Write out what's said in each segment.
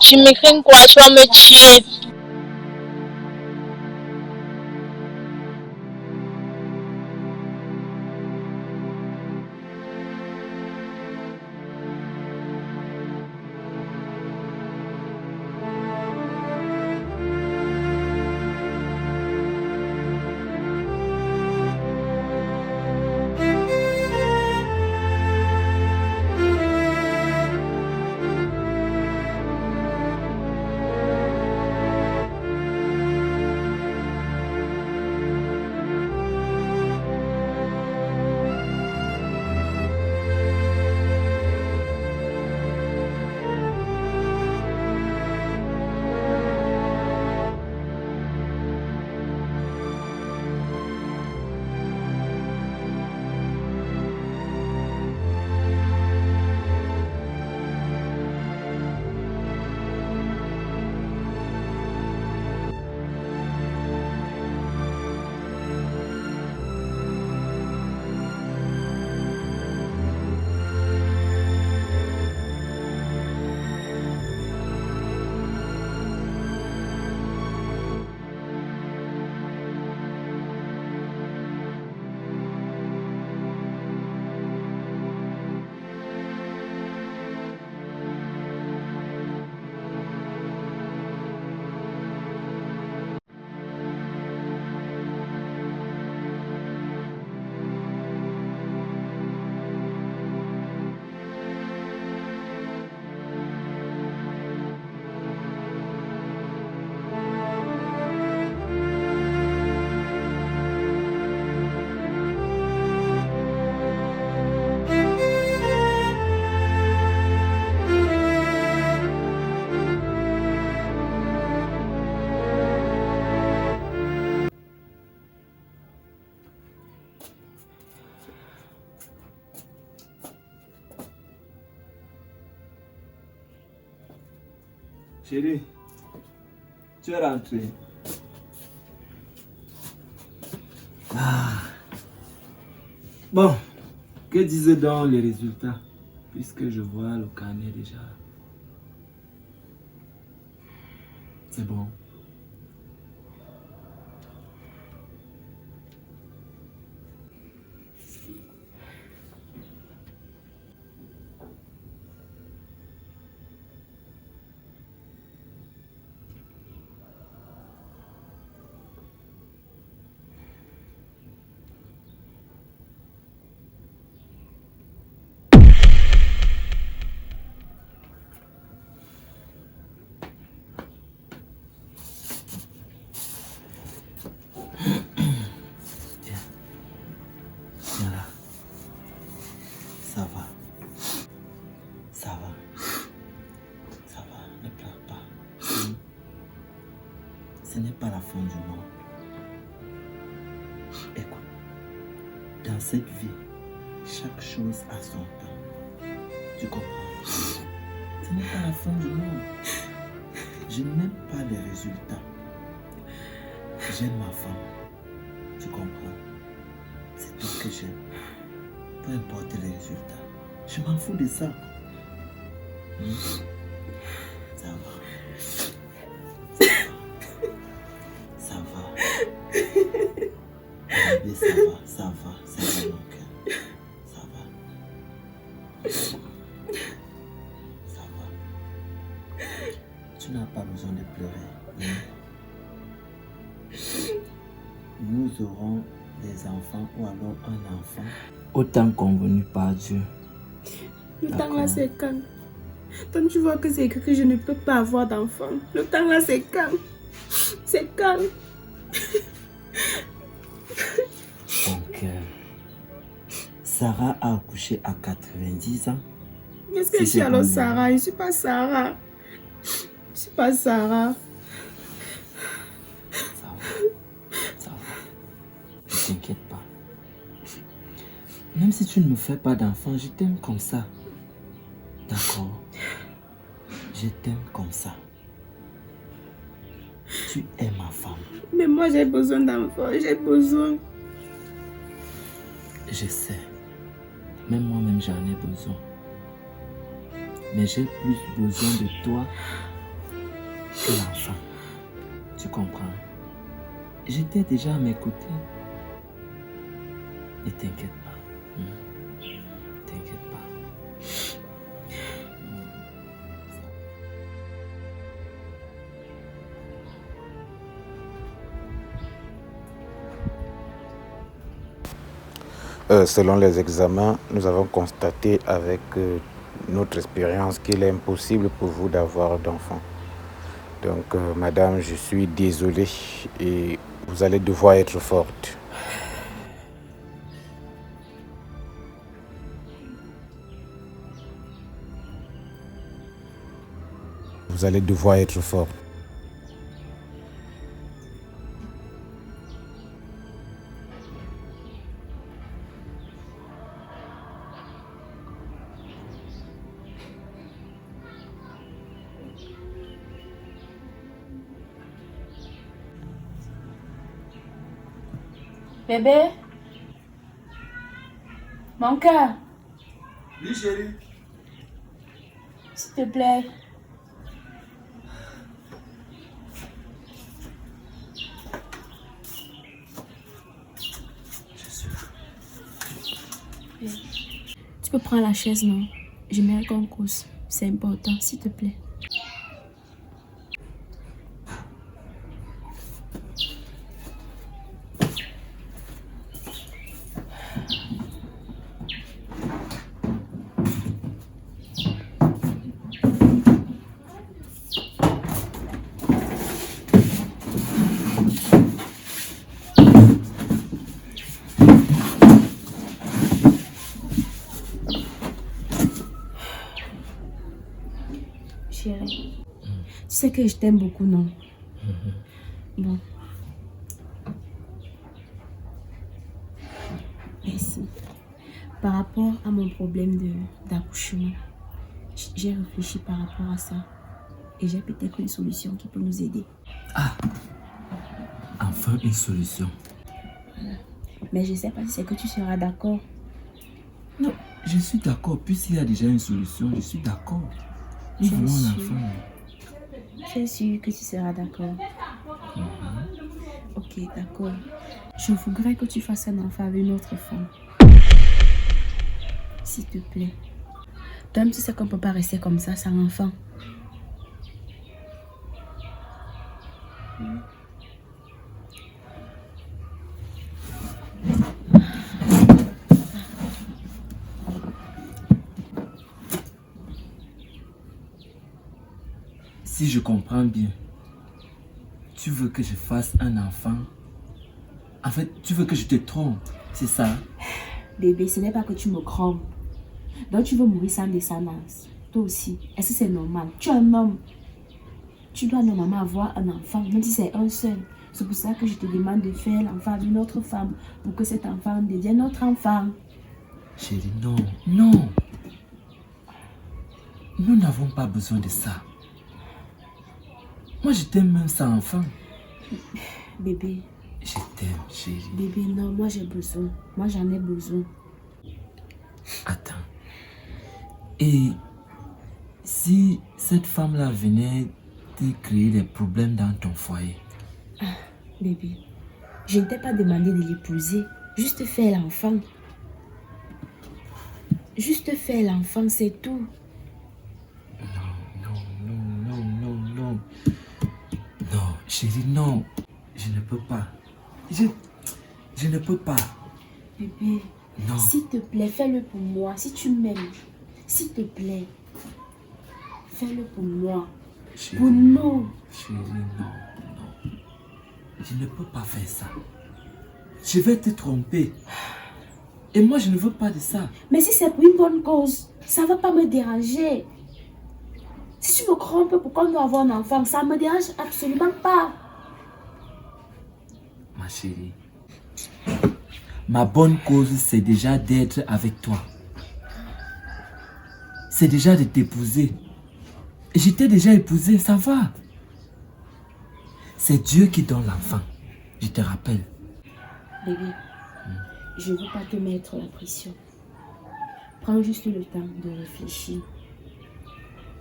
tu m'écris quoi, tu vas me tuer. Chérie, tu es rentrée. Bon, que disaient donc les résultats? Puisque je vois le carnet déjà. C'est bon. Viens là. Ça va. Ça va. Ça va. Ne pleure pas. Ce n'est pas la fin du monde. Écoute, dans cette vie, chaque chose a son temps. Tu comprends? Ce n'est pas la fin du monde. Je n'aime pas les résultats. J'aime ma femme. Tu comprends? C'est tout que j'aime. Peu importe les résultats. Je m'en fous de ça. Ça va. Ça va. Bébé, ça va. Ça va. Ça va, mon cœur. Ça va. Ça va. Tu n'as pas besoin de pleurer. Nous aurons des enfants ou alors un enfant au temps convenu par Dieu. Le temps là c'est quand? Toi tu vois que c'est écrit que je ne peux pas avoir d'enfant. Le temps là c'est quand? C'est quand? Donc, Sarah a accouché à 90 ans. Qu'est-ce que je suis alors Sarah? Je ne suis pas Sarah. Je ne suis pas Sarah. Ça va. Ça va. Ne t'inquiète pas. Même si tu ne me fais pas d'enfant, je t'aime comme ça. D'accord? Je t'aime comme ça. Tu es ma femme. Mais moi j'ai besoin d'enfants, j'ai besoin. Je sais. Même moi-même j'en ai besoin. Mais j'ai plus besoin de toi que l'enfant. Tu comprends? J'étais déjà à mes côtés. Ne t'inquiète pas. T'inquiète pas. Selon les examens, nous avons constaté avec notre expérience qu'il est impossible pour vous d'avoir d'enfants. Donc, madame, je suis désolé et vous allez devoir être forte. Vous allez devoir être forte. Bébé? Mon cœur? Oui, chérie. S'il te plaît. Je suis là. Tu peux prendre la chaise, non? J'aimerais qu'on cause. C'est important, s'il te plaît. Chérie, tu sais que je t'aime beaucoup, non? Bon. Merci. Par rapport à mon problème d'accouchement, j'ai réfléchi par rapport à ça. Et j'ai peut-être une solution qui peut nous aider. Ah, enfin une solution. Voilà. Mais je ne sais pas si c'est que tu seras d'accord. Non, je suis d'accord. Puisqu'il y a déjà une solution, je suis d'accord. Nous voulons un enfant. Je suis sûre que tu seras d'accord. Ok, d'accord. Je voudrais que tu fasses un enfant avec une autre femme. S'il te plaît. Toi-même, tu sais qu'on ne peut pas rester comme ça sans enfant. Si je comprends bien, tu veux que je fasse un enfant. En fait, tu veux que je te trompe, c'est ça? Bébé, ce n'est pas que tu me trompes. Donc tu veux mourir sans descendance. Toi aussi. Est-ce que c'est normal? Tu es un homme. Tu dois normalement avoir un enfant, même si c'est un seul. C'est pour ça que je te demande de faire l'enfant d'une autre femme, pour que cet enfant devienne notre enfant. Chérie, non, non. Nous n'avons pas besoin de ça. Moi, je t'aime même sans enfant. Bébé. Je t'aime, chérie. Bébé, non, moi j'ai besoin. Moi j'en ai besoin. Attends. Et si cette femme-là venait te créer des problèmes dans ton foyer? Ah, bébé, je ne t'ai pas demandé de l'épouser. Juste faire l'enfant. Juste faire l'enfant, c'est tout. Non. Non, chérie, non. Je ne peux pas. Je ne peux pas. Bébé, non. S'il te plaît, fais-le pour moi. Si tu m'aimes, s'il te plaît, fais-le pour moi. Chérie, pour nous. Chérie, non. Je ne peux pas faire ça. Je vais te tromper. Et moi, je ne veux pas de ça. Mais si c'est pour une bonne cause, ça ne va pas me déranger. Si tu me trompes pour qu'on doit avoir un enfant, ça ne me dérange absolument pas. Ma chérie, ma bonne cause, c'est déjà d'être avec toi. C'est déjà de t'épouser. Et je t'ai déjà épousé, ça va. C'est Dieu qui donne l'enfant. Je te rappelle. Bébé, je ne veux pas te mettre la pression. Prends juste le temps de réfléchir.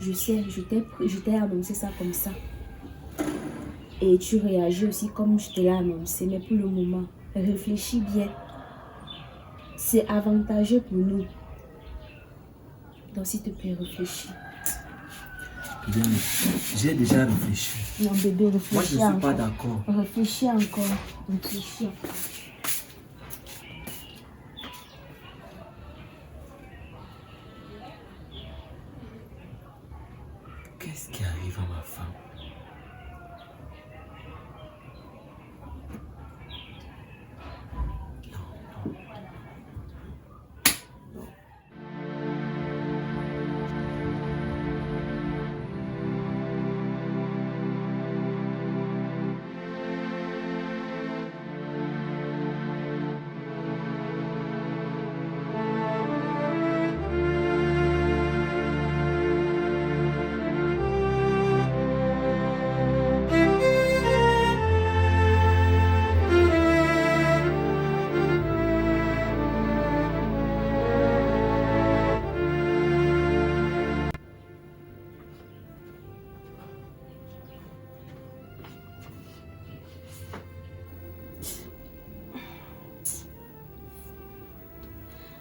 Je sais, je t'ai annoncé ça comme ça. Et tu réagis aussi comme je te l'ai annoncé, mais pour le moment, réfléchis bien. C'est avantageux pour nous. Donc s'il te plaît, réfléchis. Bien, j'ai déjà réfléchi. Non bébé, Moi, je ne réfléchis suis encore. pas d'accord. Réfléchis encore. Réfléchis encore. Qu'est-ce qui arrive à ma femme?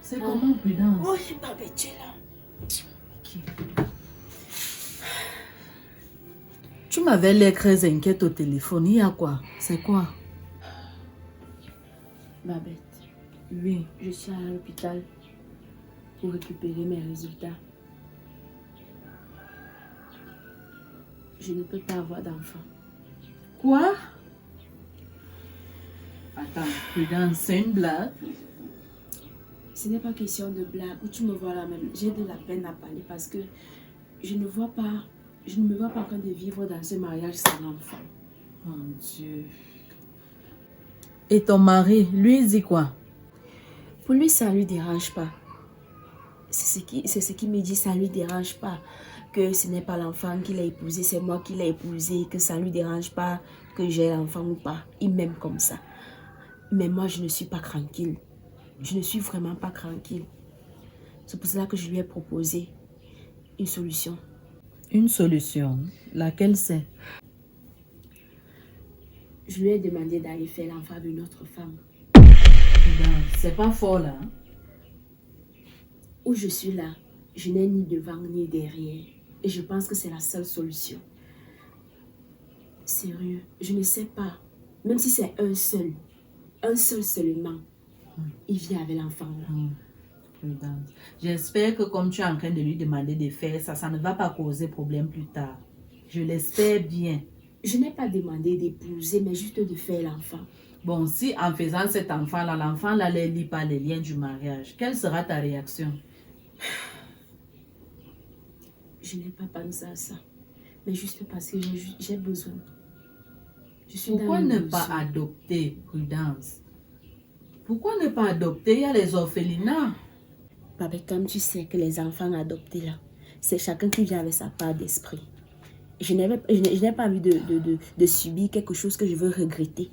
C'est comment, Prudence? Oh, je suis pas bête, tu es là. Tu m'avais l'air très inquiète au téléphone. Il y a quoi? C'est quoi? Babette, Oui. je suis à l'hôpital pour récupérer mes résultats. Je ne peux pas avoir d'enfant. Quoi? Attends, Prudence, c'est une blague? Ce n'est pas question de blague où tu me vois là même. J'ai de la peine à parler parce que je ne me vois pas en train de vivre dans ce mariage sans enfant. Mon Dieu. Et ton mari, lui, il dit quoi? Pour lui, ça ne lui dérange pas. C'est ce qu'il me dit, ça ne lui dérange pas. Que ce n'est pas l'enfant qu'il a épousé, c'est moi qui l'ai épousé. Que ça ne lui dérange pas que j'ai l'enfant ou pas. Il m'aime comme ça. Mais moi, je ne suis pas tranquille. Je ne suis vraiment pas tranquille. C'est pour cela que je lui ai proposé une solution. Une solution? Laquelle c'est? Je lui ai demandé d'aller faire l'enfant d'une autre femme. Prudence, c'est pas fort là. Hein? Où je suis là, je n'ai ni devant ni derrière. Et je pense que c'est la seule solution. Sérieux, je ne sais pas. Même si c'est un seul seulement, il vient avec l'enfant là. Prudence. J'espère que comme tu es en train de lui demander de faire ça, ça ne va pas causer problème plus tard. Je l'espère bien. Je n'ai pas demandé d'épouser, mais juste de faire l'enfant. Bon, si en faisant cet enfant-là, l'enfant-là ne lit pas les liens du mariage, quelle sera ta réaction? Je n'ai pas pensé à ça. Mais juste parce que j'ai besoin. Je suis Pourquoi dans ne le pas besoin. adopter, Prudence? Pourquoi ne pas adopter? Il y a les orphelinats. Papa, comme tu sais que les enfants adoptés là, c'est chacun qui vient avec sa part d'esprit. Je n'ai pas envie de subir quelque chose que je veux regretter.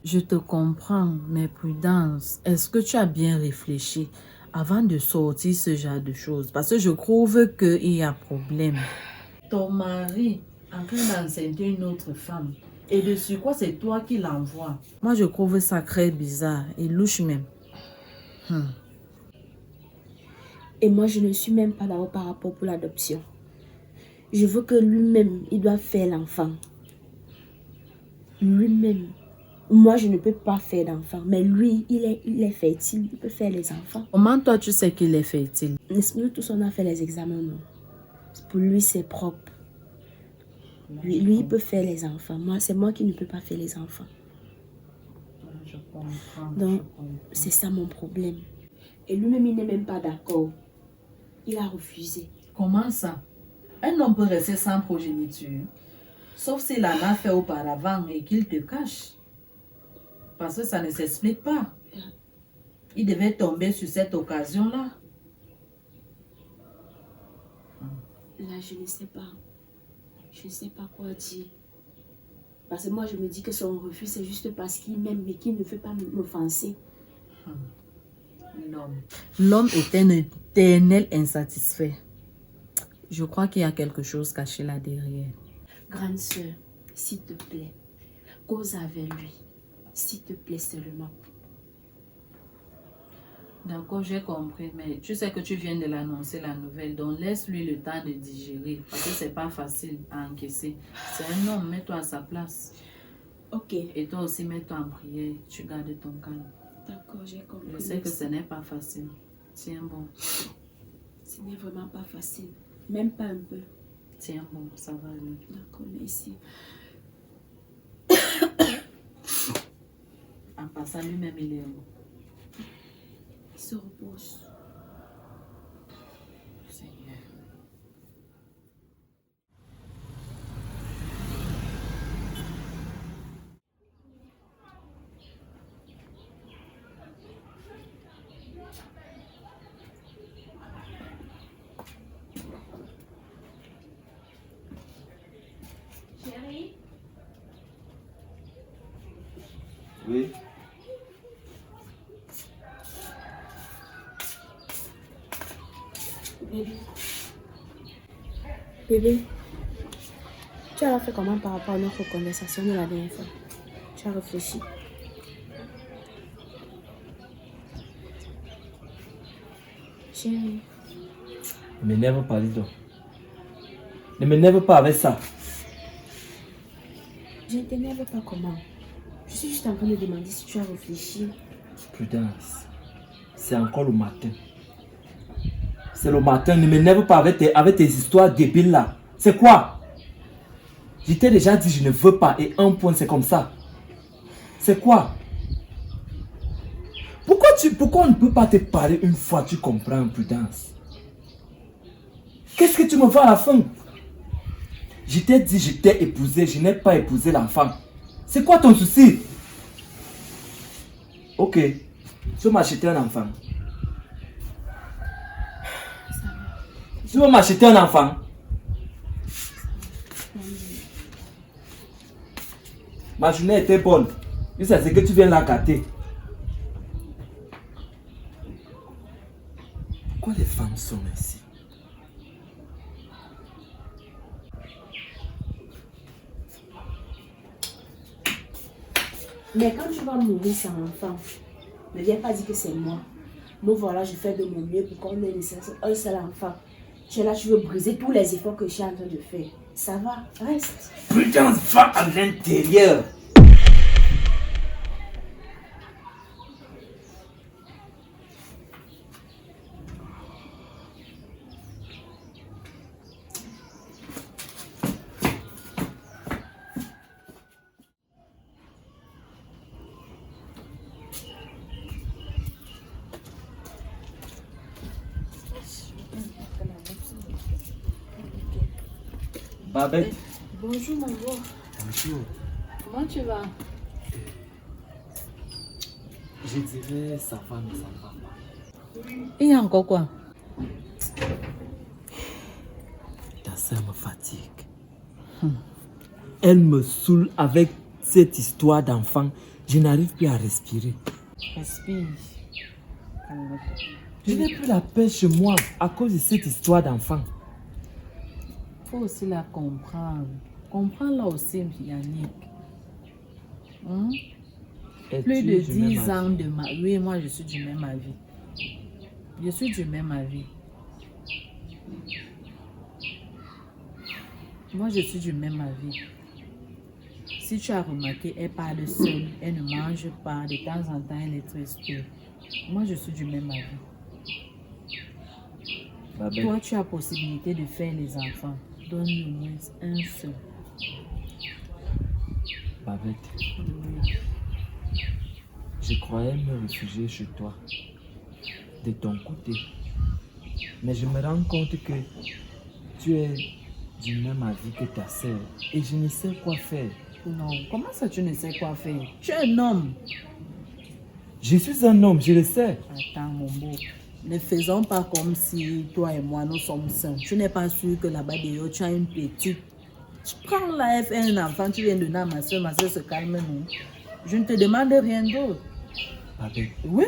Je te comprends, mais Prudence, est-ce que tu as bien réfléchi avant de sortir ce genre de choses? Parce que je trouve qu'il y a problème. Ton mari en train d'enceinte une autre femme. Et dessus quoi, c'est toi qui l'envoies. Moi, je trouve ça très bizarre et louche même. Et moi, je ne suis même pas d'accord par rapport pour l'adoption. Je veux que lui-même, il doit faire l'enfant. Lui-même. Moi, je ne peux pas faire d'enfant. Mais lui, il est fertile. Il peut faire les enfants. Comment toi, tu sais qu'il est fertile? Nous tous, on a fait les examens, non? Pour lui, c'est propre. Lui, il peut faire les enfants. Moi, c'est moi qui ne peux pas faire les enfants. Je comprends. Donc, c'est ça mon problème. Et lui-même, il n'est même pas d'accord. Il a refusé. Comment ça? Un homme peut rester sans progéniture, sauf s'il en a fait auparavant et qu'il te cache. Parce que ça ne s'explique pas. Il devait tomber sur cette occasion-là. Là, je ne sais pas. Je ne sais pas quoi dire. Parce que moi, je me dis que son refus, c'est juste parce qu'il m'aime, mais qu'il ne veut pas m'offenser. L'homme est un éternel insatisfait. Je crois qu'il y a quelque chose caché là derrière. Grande sœur, s'il te plaît, Cause avec lui. S'il te plaît seulement. D'accord, j'ai compris, mais tu sais que tu viens de l'annoncer la nouvelle, donc laisse-lui le temps de digérer, parce que c'est pas facile à encaisser. C'est un homme, mets-toi à sa place. Ok. Et toi aussi, mets-toi en prière, tu gardes ton calme. D'accord, j'ai compris. Je sais que ce n'est pas facile. Tiens bon. Ce n'est vraiment pas facile. Même pas un peu. Tiens bon, ça va aller. D'accord, merci. En passant, lui-même, il est où? Il se repose. Seigneur. Chérie? Oui. Bébé, tu as fait comment par rapport à notre conversation de la dernière fois? Tu as réfléchi? Chérie. Ne m'énerve pas, dis donc. Ne m'énerve pas avec ça. Je ne t'énerve pas comment? Je suis juste en train de demander si tu as réfléchi. Prudence. C'est encore le matin. C'est le matin. Ne m'énerve pas avec tes histoires débiles là. C'est quoi? Je t'ai déjà dit je ne veux pas et un point c'est comme ça. C'est quoi? Pourquoi on ne peut pas te parler une fois, tu comprends, Prudence? Qu'est-ce que tu me vois à la fin? Je t'ai dit je t'ai épousé, je n'ai pas épousé l'enfant. C'est quoi ton souci? Ok, tu veux m'acheter un enfant? Tu veux m'acheter un enfant? Ma journée était bonne. Tu sais, c'est que tu viens la gâter. Pourquoi les femmes sont ainsi? Mais quand tu vas mourir sans enfant, ne viens pas dire que c'est moi. Me voilà, je fais de mon mieux pour qu'on ait un seul enfant. Tu es là, tu veux briser tous les efforts que je suis en train de faire. Ça va, reste. Prudence, va à l'intérieur. Babette. Bonjour, mon beau. Bonjour. Comment tu vas? Je dirais ça va, mais ça va pas. Il y a encore quoi? Ta soeur me fatigue. Elle me saoule avec cette histoire d'enfant. Je n'arrive plus à respirer. Respire. Je n'ai plus la paix chez moi à cause de cette histoire d'enfant. Il faut aussi la comprendre. Comprends-la aussi, Yannick. Plus de 10 ans de ma vie. Oui, moi je suis du même avis. Je suis du même avis. Moi je suis du même avis. Si tu as remarqué, elle parle seule, elle ne mange pas, de temps en temps elle est triste. Moi je suis du même avis. Babette. Toi tu as possibilité de faire les enfants. Donne-lui au moins un seul. Babette. Je croyais me réfugier chez toi, de ton côté. Mais je me rends compte que tu es du même avis que ta sœur et je ne sais quoi faire. Non, comment ça tu ne sais quoi faire? Tu es un homme. Je suis un homme, je le sais. Attends mon beau, ne faisons pas comme si toi et moi nous sommes sains. Tu n'es pas sûr que là-bas dehors tu as une petite. Tu prends la F un enfant, tu viens de donner à ma soeur se calme non. Je ne te demande rien d'autre. Babette. Oui,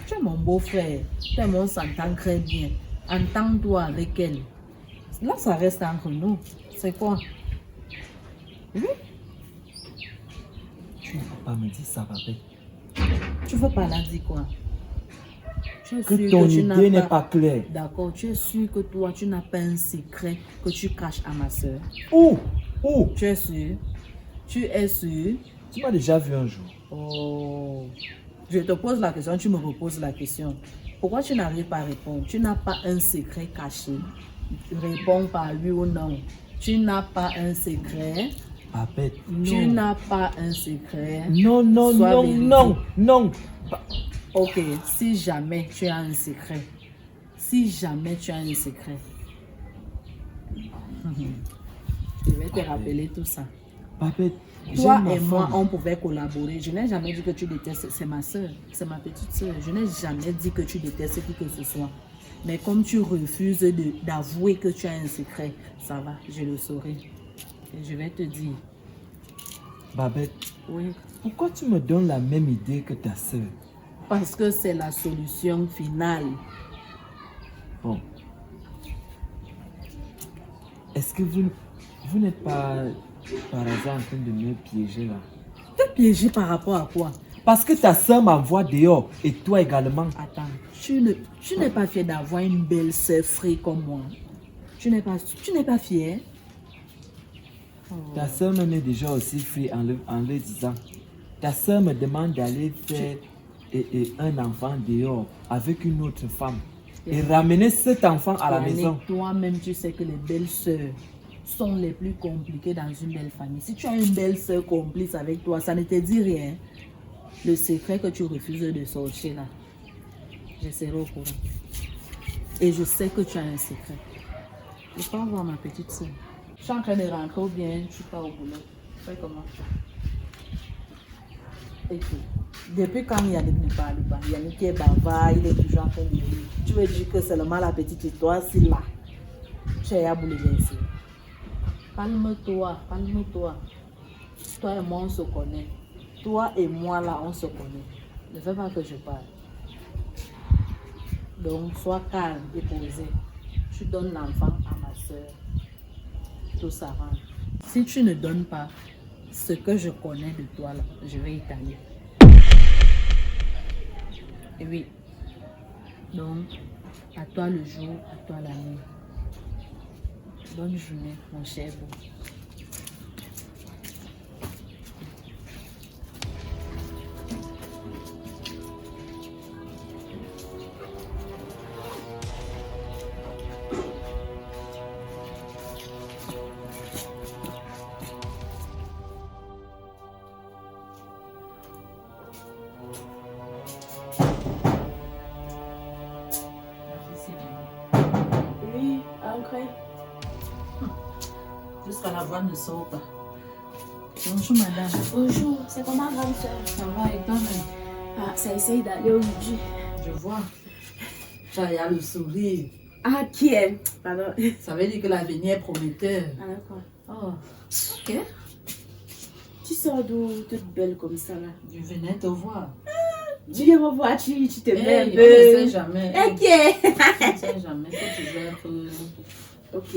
tu es mon beau-frère, tu es mon s'entend très bien. Entends-toi avec elle. Là ça reste entre nous. C'est quoi? Oui. Tu ne peux pas me dire ça, Babette. Tu veux pas la dire quoi? Tu es Que sûr ton tu n'as idée n'est pas claire. D'accord, tu es sûr que toi, tu n'as pas un secret que tu caches à ma soeur? Où? Tu es sûr? Tu es sûr? Tu m'as déjà vu un jour. Oh, je te pose la question, tu me reposes la question. Pourquoi tu n'arrives pas à répondre? Tu n'as pas un secret caché. Réponds par oui ou non. Tu n'as pas un secret. Babette, non. Tu n'as pas un secret. Non, non, Sois non, véridique. non, non. Ok, si jamais tu as un secret. Si jamais tu as un secret. Je vais te rappeler tout ça. Babette, Toi j'aime ma et moi, femme. on pouvait collaborer. Je n'ai jamais dit que tu détestes. C'est ma soeur, c'est ma petite soeur. Je n'ai jamais dit que tu détestes qui que ce soit. Mais comme tu refuses d'avouer que tu as un secret, ça va, je le saurai. Et je vais te dire. Babette, Oui, pourquoi tu me donnes la même idée que ta soeur? parce que c'est la solution finale. Bon. Est-ce que vous n'êtes pas par hasard en train de me piéger là? T'es piégé par rapport à quoi? Parce que ta soeur m'envoie dehors et toi également. Attends, tu n'es pas fier d'avoir une belle sœur frée comme moi. Tu n'es pas fier? Oh. Ta soeur me met déjà aussi free en le disant. Ta soeur me demande d'aller faire un enfant dehors avec une autre femme. Et ramener cet enfant à la maison. Toi-même, tu sais que les belles sœurs sont les plus compliquées dans une belle famille. Si tu as une belle sœur complice avec toi, ça ne te dit rien. Le secret que tu refuses de sortir là, je serai au courant. Et je sais que tu as un secret. Je peux voir ma petite soeur. Je suis en train de rentrer ou bien tu pars au boulot. Fais comment? Écoute, depuis quand Yannick ne parle pas, Yannick est bavard, il est toujours en train de dire. Tu veux dire que seulement la petite histoire, c'est là. Tu es à bouleverser. Calme-toi, calme-toi. Toi et moi, on se connaît. Toi et moi, là, on se connaît. Ne fais pas que je parle. Donc, sois calme et posé. Tu donnes l'enfant à ma soeur. Tout s'arrange. Si tu ne donnes pas ce que je connais de toi, là, je vais étaler. Et oui. Donc, à toi le jour, à toi la nuit. Bonne journée, mon cher beau. Oui, Ancré. Jusqu'à la voix ne sort pas. Bonjour madame. Bonjour, c'est comment grande soeur? Ça va et toi-même? Ah, ça essaye d'aller aujourd'hui. Je vois. Ça y a le sourire. Ah, qui est? Pardon. Ça veut dire que l'avenir est prometteur. Ah, d'accord. Oh, ok. Tu sors d'où toute belle comme ça là? Je venais te voir. Tu viens me voir, tu te mets Hey, un on ne sait peu. jamais. Ok. On ne sait jamais. Faut toujours être... Ok.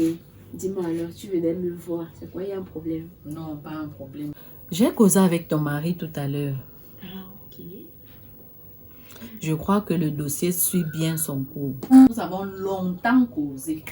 Dis-moi alors, tu venais me voir. C'est quoi, il y a un problème? Non, pas un problème. J'ai causé avec ton mari tout à l'heure. Ah, ok. Je crois que le dossier suit bien son cours. Nous avons longtemps causé.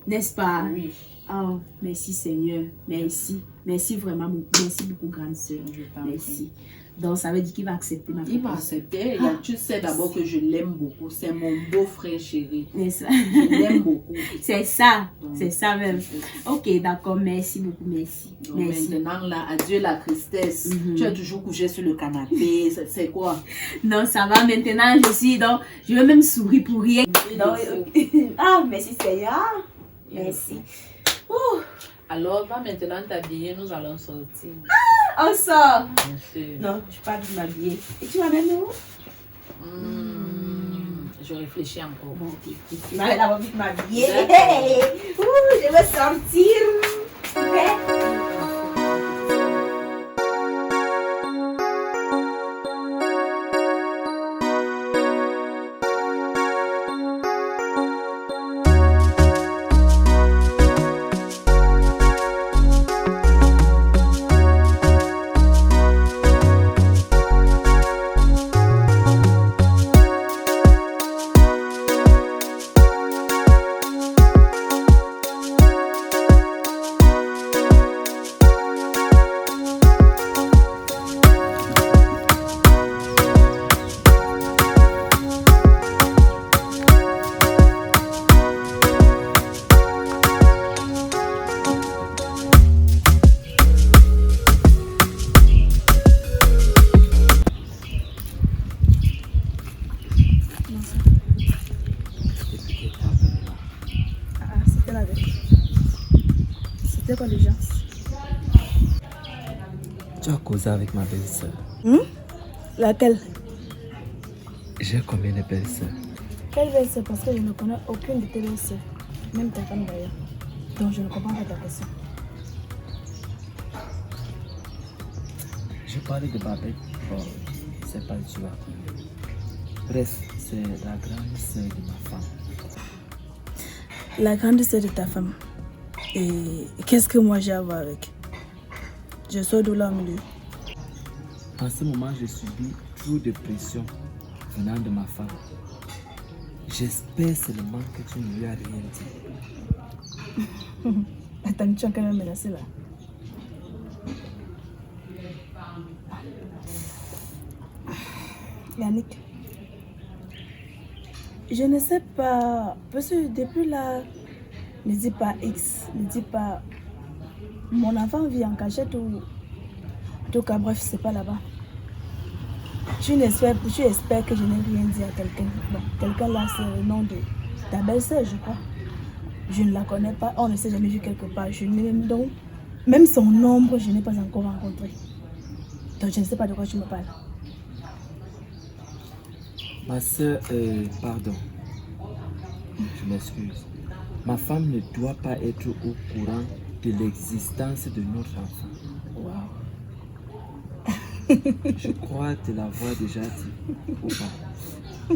N'est-ce pas? Oui. Oh, merci Seigneur. Merci. Merci vraiment beaucoup. Merci beaucoup, grande soeur. Je t'en Merci. Donc, ça veut dire qu'il va accepter ma Il m'a proposition. accepté. Tu sais d'abord que je l'aime beaucoup. C'est mon beau-frère chéri. N'est-ce pas? Je l'aime beaucoup. C'est ça. Donc, C'est ça même. c'est ça. Ok, d'accord. Merci beaucoup. Merci. Donc Merci. maintenant, là, adieu la tristesse. Mhm. Tu es toujours couché sur le canapé. C'est quoi? Non, ça va. Maintenant, je suis donc, je veux même sourire pour rien. Donc, ah, merci Seigneur. Merci. Alors, va maintenant t'habiller. Nous allons sortir. On sort. Bien sûr. Non, je ne suis pas de m'habiller. Et tu m'amènes où? Je réfléchis encore. Bon, ok. Tu m'amènes d'abord vite m'habiller. D'accord. Hey, ouh, je veux sortir. Ouais. C'était quoi l'urgence? Tu as causé avec ma belle-sœur. Laquelle? J'ai combien de belles-sœurs? Quelle belle-sœur? Parce que je ne connais aucune de tes belles-sœurs. Même ta femme d'ailleurs. Donc je ne comprends pas ta question. Je parlais de Babette. Bon, c'est pas tu vois. Bref, c'est la grande sœur de ma femme. La grande sœur de ta femme. Et qu'est-ce que moi j'ai à voir avec? Je sors d'où là au milieu? En ce moment, je subis trop de pression venant de ma femme. J'espère seulement que tu ne lui as rien dit. Attends, tu as quand même menacé là. Yannick, je ne sais pas, parce que depuis là, ne dis pas X, ne dis pas mon enfant vit en cachette ou en tout cas bref, c'est pas là-bas. Tu espères que je n'ai rien dit à quelqu'un. Bon, quelqu'un là, c'est le nom de ta belle-sœur, je crois. Je ne la connais pas, on ne s'est jamais vu quelque part. Je n'ai donc, même son ombre, je n'ai pas encore rencontré. Donc je ne sais pas de quoi tu me parles. Ma soeur, pardon, je m'excuse. Ma femme ne doit pas être au courant de l'existence de notre enfant. Wow. Je crois te l'avoir déjà dit, ou pas?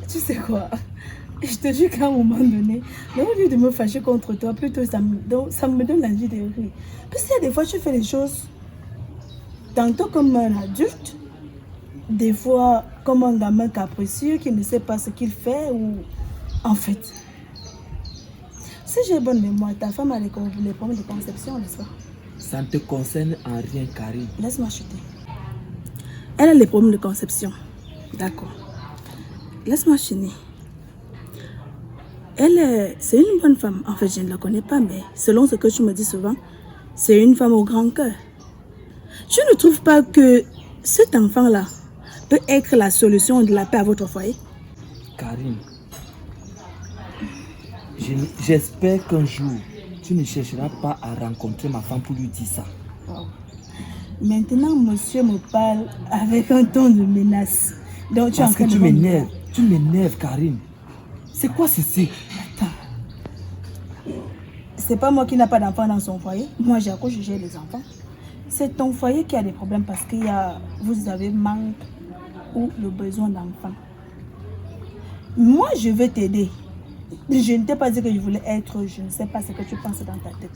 Tu sais quoi? Je te jure qu'à un moment donné, au lieu de me fâcher contre toi, plutôt ça me donne l'envie de rire. Parce qu'il y a des fois, tu fais les choses tantôt comme un adulte, des fois comme un gamin capricieux qui ne sait pas ce qu'il fait ou... En fait, si j'ai bonne mémoire, ta femme a les problèmes de conception, n'est-ce pas? Ça ne te concerne en rien, Karine. Laisse-moi chuter. Elle a les problèmes de conception. D'accord. Laisse-moi chiner. C'est une bonne femme. En fait, je ne la connais pas, mais selon ce que tu me dis souvent, c'est une femme au grand cœur. Tu ne trouves pas que cet enfant-là peut être la solution de la paix à votre foyer? Karine, j'espère qu'un jour, tu ne chercheras pas à rencontrer ma femme pour lui dire ça. Wow. Maintenant, monsieur me parle avec un ton de menace. Donc, Parce que tu m'énerves, Karine. C'est quoi ceci? Attends. C'est pas moi qui n'a pas d'enfant dans son foyer. Moi, j'ai accouché, j'ai des enfants. C'est ton foyer qui a des problèmes parce que vous avez manque ou le besoin d'enfants. Moi, je veux t'aider. Je ne t'ai pas dit que je voulais être, je ne sais pas ce que tu penses dans ta tête.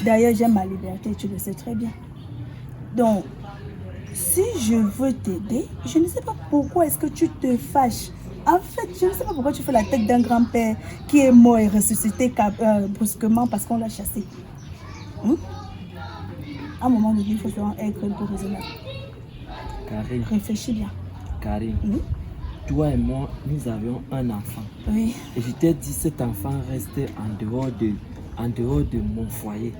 D'ailleurs, j'aime ma liberté, tu le sais très bien. Donc, si je veux t'aider, je ne sais pas pourquoi est-ce que tu te fâches. En fait, je ne sais pas pourquoi tu fais la tête d'un grand-père qui est mort et ressuscité brusquement parce qu'on l'a chassé. À un moment donné, il faut être un peu raisonnable. Karine. Réfléchis bien. Karine, toi et moi, nous avions un enfant. Oui. Et je t'ai dit, cet enfant reste en dehors de mon foyer.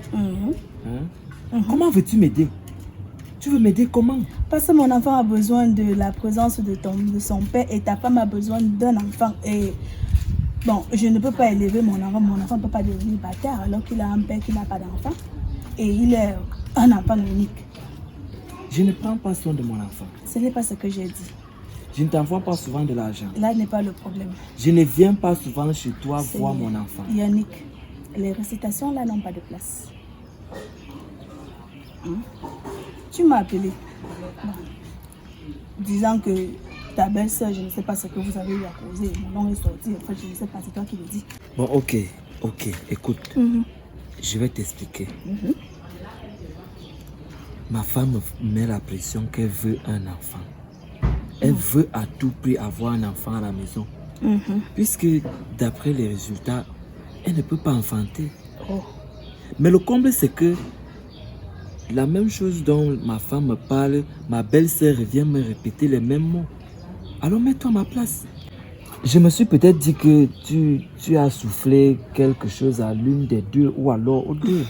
Comment veux-tu m'aider? Tu veux m'aider comment? Parce que mon enfant a besoin de la présence de son père et ta femme a besoin d'un enfant. Et bon, je ne peux pas élever mon enfant. Mon enfant ne peut pas devenir bâtard alors qu'il a un père qui n'a pas d'enfant. Et il est un enfant unique. Je ne prends pas soin de mon enfant. Ce n'est pas ce que j'ai dit. Je ne t'envoie pas souvent de l'argent. Là n'est pas le problème. Je ne viens pas souvent chez toi voir mon enfant. Yannick, les récitations là n'ont pas de place. Tu m'as appelé. Bon. Disant que ta belle-sœur, je ne sais pas ce que vous avez eu à causer. Mon nom est sorti. En fait, je ne sais pas, c'est toi qui le dis. Bon, ok, écoute. Je vais t'expliquer. Ma femme me met la pression qu'elle veut un enfant. Elle veut à tout prix avoir un enfant à la maison. Puisque d'après les résultats, elle ne peut pas enfanter. Mais le comble, c'est que la même chose dont ma femme me parle, ma belle-sœur vient me répéter les mêmes mots. Alors mets-toi à ma place. Je me suis peut-être dit que tu as soufflé quelque chose à l'une des deux ou alors aux deux.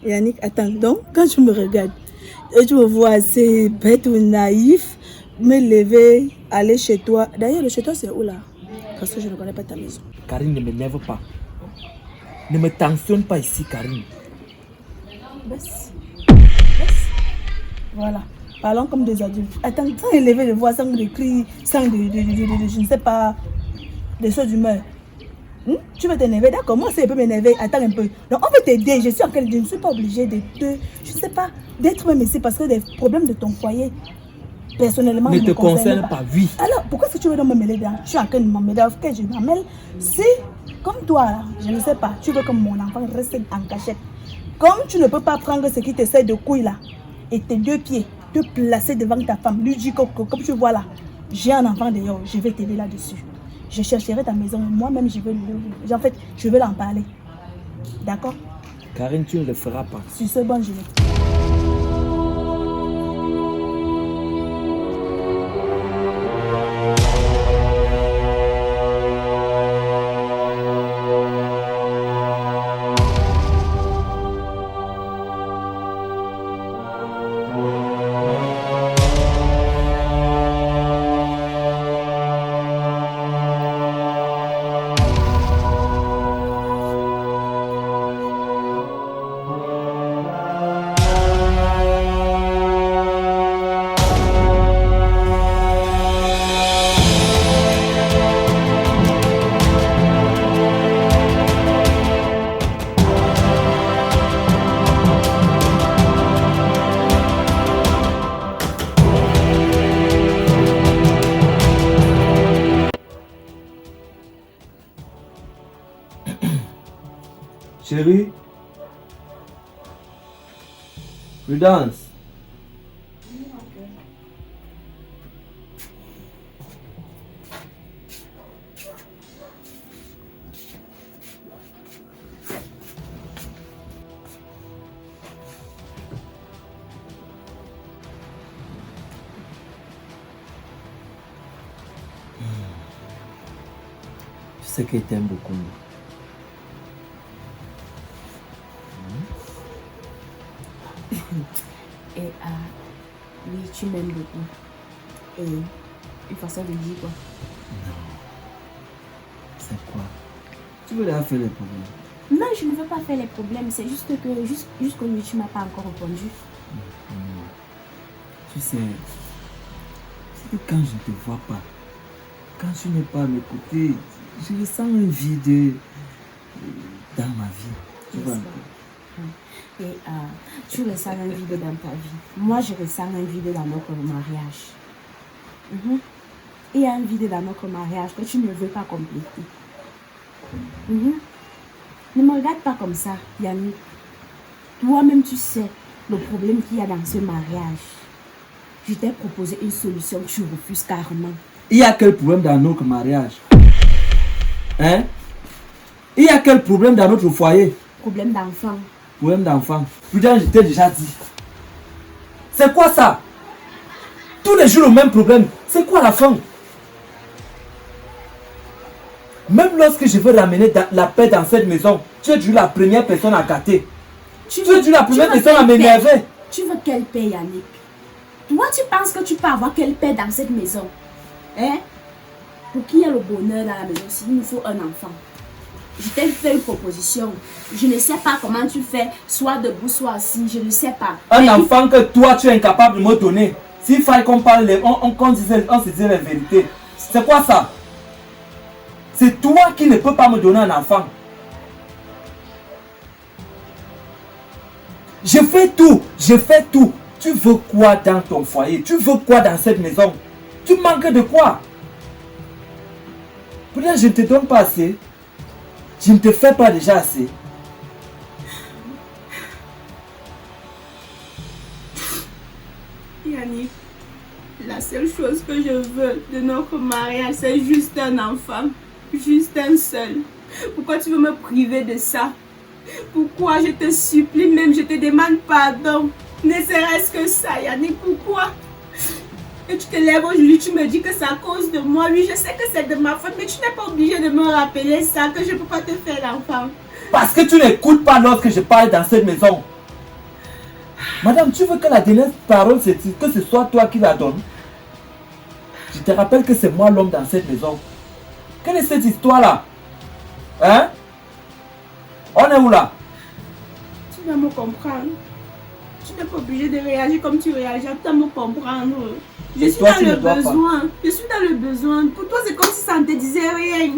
Yannick, attends donc, quand tu me regardes, et tu me vois assez bête ou naïf, me lever, aller chez toi. D'ailleurs, le chez toi, c'est où là? Parce que je ne connais pas ta maison. Karine, ne m'énerve pas. Ne me tensionne pas ici, Karine. Baisse. Voilà. Parlons comme des adultes. Attends, sans élever les voix, sans des cris, sans je ne sais pas, des choses d'humeur. Tu veux t'énerver, d'accord? Moi, ça peut m'énerver. Attends un peu. Donc, on peut t'aider. Je ne suis pas obligée de te, je ne sais pas, d'être même ici parce que des problèmes de ton foyer, personnellement, ne te concerne pas, oui. Alors, pourquoi est-ce que tu veux donc me mêler dedans? Je suis en train de me mêler. Ok, je m'amène. Si, comme toi, là, je ne sais pas, tu veux que mon enfant reste en cachette. Comme tu ne peux pas prendre ce qui t'essaie de couille là, et tes 2 pieds, te placer devant ta femme, lui dire comme tu vois là, j'ai un enfant dehors, je vais t'aider là-dessus. Je chercherai ta maison, moi-même je vais l'en parler. D'accord? Karine, tu ne le feras pas. Sur ce bon, je vais. Chérie, Prudence. Je sais qu'il t'aime beaucoup. Et oui, tu m'aimes beaucoup. Et une façon de dire quoi? Non. C'est quoi? Tu veux leur faire les problèmes? Non, je ne veux pas faire les problèmes. C'est juste que jusqu'aujourd'hui, tu ne m'as pas encore répondu. Tu sais, c'est que quand je ne te vois pas, quand tu n'es pas à mes côtés, je ressens un vide dans ma vie. Tu vois un peu? Et tu ressens un vide dans ta vie. Moi, je ressens un vide dans notre mariage. Il y a un vide dans notre mariage que tu ne veux pas compléter. Ne me regarde pas comme ça, Yannick. Toi-même, tu sais le problème qu'il y a dans ce mariage. Je t'ai proposé une solution que tu refuses carrément. Il y a quel problème dans notre mariage? Hein? Il y a quel problème dans notre foyer? Problème d'enfant. Problème d'enfant. Putain, je t'ai déjà dit. C'est quoi ça? Tous les jours le même problème. C'est quoi la fin? Même lorsque je veux ramener la paix dans cette maison, tu es toujours la première personne à gâter. Tu es toujours la première personne à m'énerver. Tu veux quelle paix, Yannick? Toi, tu penses que tu peux avoir quelle paix dans cette maison? Hein? Pour qu'il y ait le bonheur dans la maison, il nous faut un enfant. Je t'ai fait une proposition. Je ne sais pas comment tu fais, soit debout, soit assis, je ne sais pas. Un enfant que toi, tu es incapable de me donner. S'il fallait qu'on parle, on se disait la vérité. C'est quoi ça? C'est toi qui ne peux pas me donner un enfant. Je fais tout. Tu veux quoi dans ton foyer? Tu veux quoi dans cette maison? Tu manques de quoi? Peut-être je ne te donne pas assez. Je ne te fais pas déjà assez. Yannick, la seule chose que je veux de notre mariage, c'est juste un enfant. Juste un seul. Pourquoi tu veux me priver de ça? Pourquoi? Je te supplie même, je te demande pardon. Ne serait-ce que ça, Yannick, pourquoi? Et tu te lèves aujourd'hui, tu me dis que c'est à cause de moi. Oui, je sais que c'est de ma faute, mais tu n'es pas obligé de me rappeler ça, que je ne peux pas te faire l'enfant. Parce que tu n'écoutes pas lorsque je parle dans cette maison. Madame, tu veux que la dernière parole, que ce soit toi qui la donne? Je te rappelle que c'est moi l'homme dans cette maison. Quelle est cette histoire-là? Hein? On est où là? Tu dois me comprendre. Tu n'es pas obligé de réagir comme tu réagis. Tu dois me comprendre. Je suis toi, dans tu ne le dois pas. besoin. Je suis dans le besoin. Pour toi, c'est comme si ça ne te disait rien.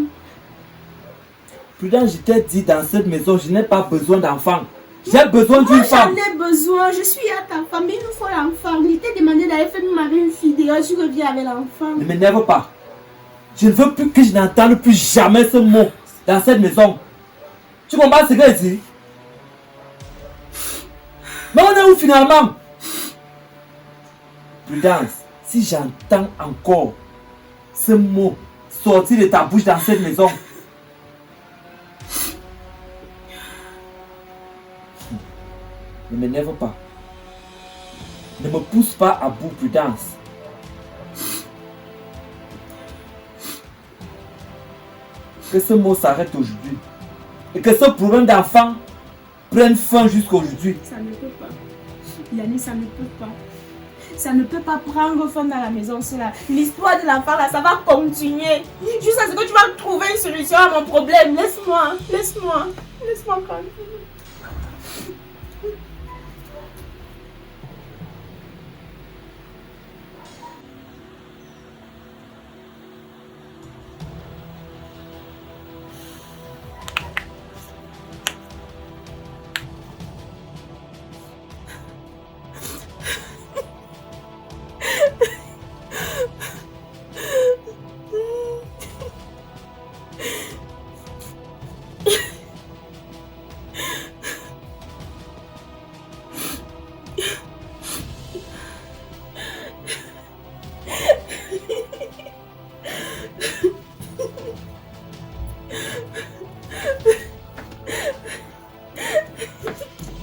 Prudence, je t'ai dit dans cette maison, je n'ai pas besoin d'enfant. J'ai besoin d'une Moi, j'en femme. ai besoin. Je suis à ta famille. Il nous faut l'enfant. Il t'ai demandé d'aller faire me marier une fille. D'ailleurs, tu reviens avec l'enfant. Ne m'énerve pas. Je ne veux plus que je n'entende plus jamais ce mot dans cette maison. Tu comprends ce que je dis? Mais on est où finalement? Prudence, si j'entends encore ce mot sortir de ta bouche dans cette maison, ne m'énerve pas. Ne me pousse pas à bout, Prudence. Que ce mot s'arrête aujourd'hui. Et que ce problème d'enfant prenne fin jusqu'à aujourd'hui. Ça ne peut pas. Yannick, ça ne peut pas. Ça ne peut pas prendre fin dans la maison, cela. L'histoire de l'enfant, là, ça va continuer. Jusqu'à ce que tu vas trouver une solution à mon problème. Laisse-moi. Laisse-moi. Laisse-moi tranquille.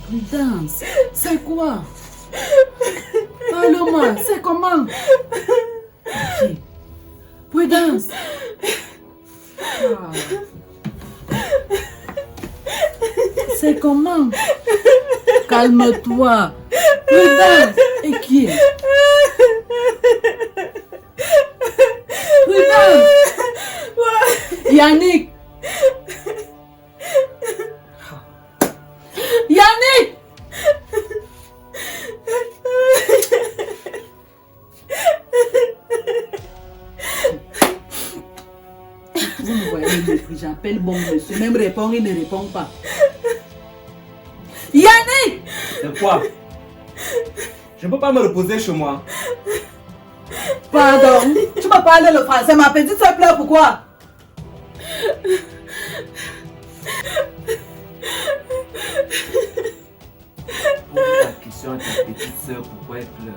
Prudence, c'est quoi? Parle-moi, c'est comment? Ok. Prudence. Ah. C'est comment? Calme-toi. Prudence. Et qui est? Prudence. Yannick. Yannick! Vous me voyez le mépris, j'appelle bon monsieur, même répondre, il ne répond pas. Yannick! C'est quoi? Je ne peux pas me reposer chez moi. Pardon, tu me parles le français, ma petite soeur pleure pourquoi? Pose la question à ta petite soeur pourquoi elle pleure.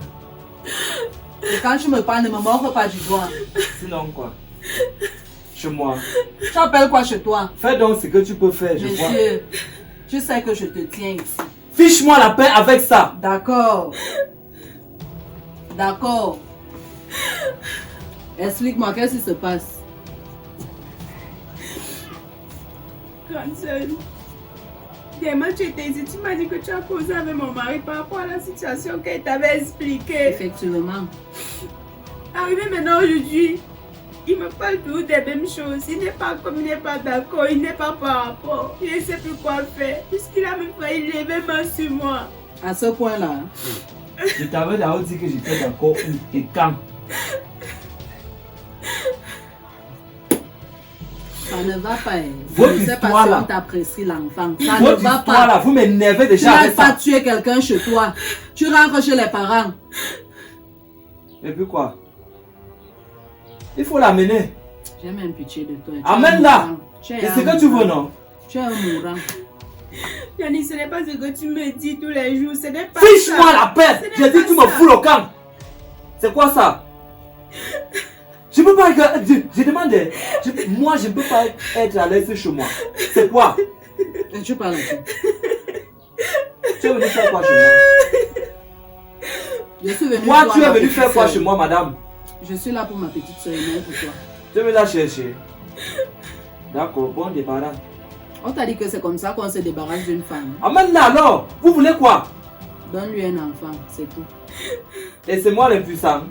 Et quand tu me parles, ne me mords pas du doigt. Sinon quoi? Chez moi. Tu appelles quoi chez toi? Fais donc ce que tu peux faire, je vois. Monsieur, tu sais que je te tiens ici. Fiche-moi la paix avec ça. D'accord. D'accord. Explique-moi, qu'est-ce qui se passe? Grande sœur, demain tu étais ici, tu m'as dit que tu as causé avec mon mari par rapport à la situation qu'elle t'avait expliquée. Effectivement. Arrivé maintenant aujourd'hui, il me parle toujours des mêmes choses. Il n'est pas comme il n'est pas d'accord, il n'est pas par rapport. Il ne sait plus quoi faire, puisqu'il a même failli lever main sur moi. À ce point-là. Je t'avais d'abord dit que j'étais d'accord où et quand. Ça ne va pas. Votre Je ne sais pas histoire, si là. on t'apprécie l'enfant. Ça ne Votre va histoire pas. là, vous m'énervez Tu déjà n'as avec pas ça. tué quelqu'un chez toi. Tu rentres chez les parents. Et puis quoi? Il faut l'amener. J'ai même pitié de toi. Amène-la. Et ce que tu veux, non? Tu es un mourant. Yannick, ce n'est pas ce que tu me dis tous les jours. Ce n'est pas Fiche-moi ça. la paix. Ce n'est J'ai dit pas tu me ça. fous le camp. C'est quoi ça? Je peux pas. Je demande. Moi, je ne peux pas être à l'aise chez moi. C'est quoi? Et tu parles à qui? Tu es venu faire quoi chez moi? Je suis venu Moi, voir tu es ma venu petite faire quoi sœur. chez moi, madame? Je suis là pour ma petite soeur et non pour toi. Tu veux la chercher? D'accord, bon débarras. On t'a dit que c'est comme ça qu'on se débarrasse d'une femme. Amène-la alors. Vous voulez quoi? Donne-lui un enfant, c'est tout. Et c'est moi l'impuissant.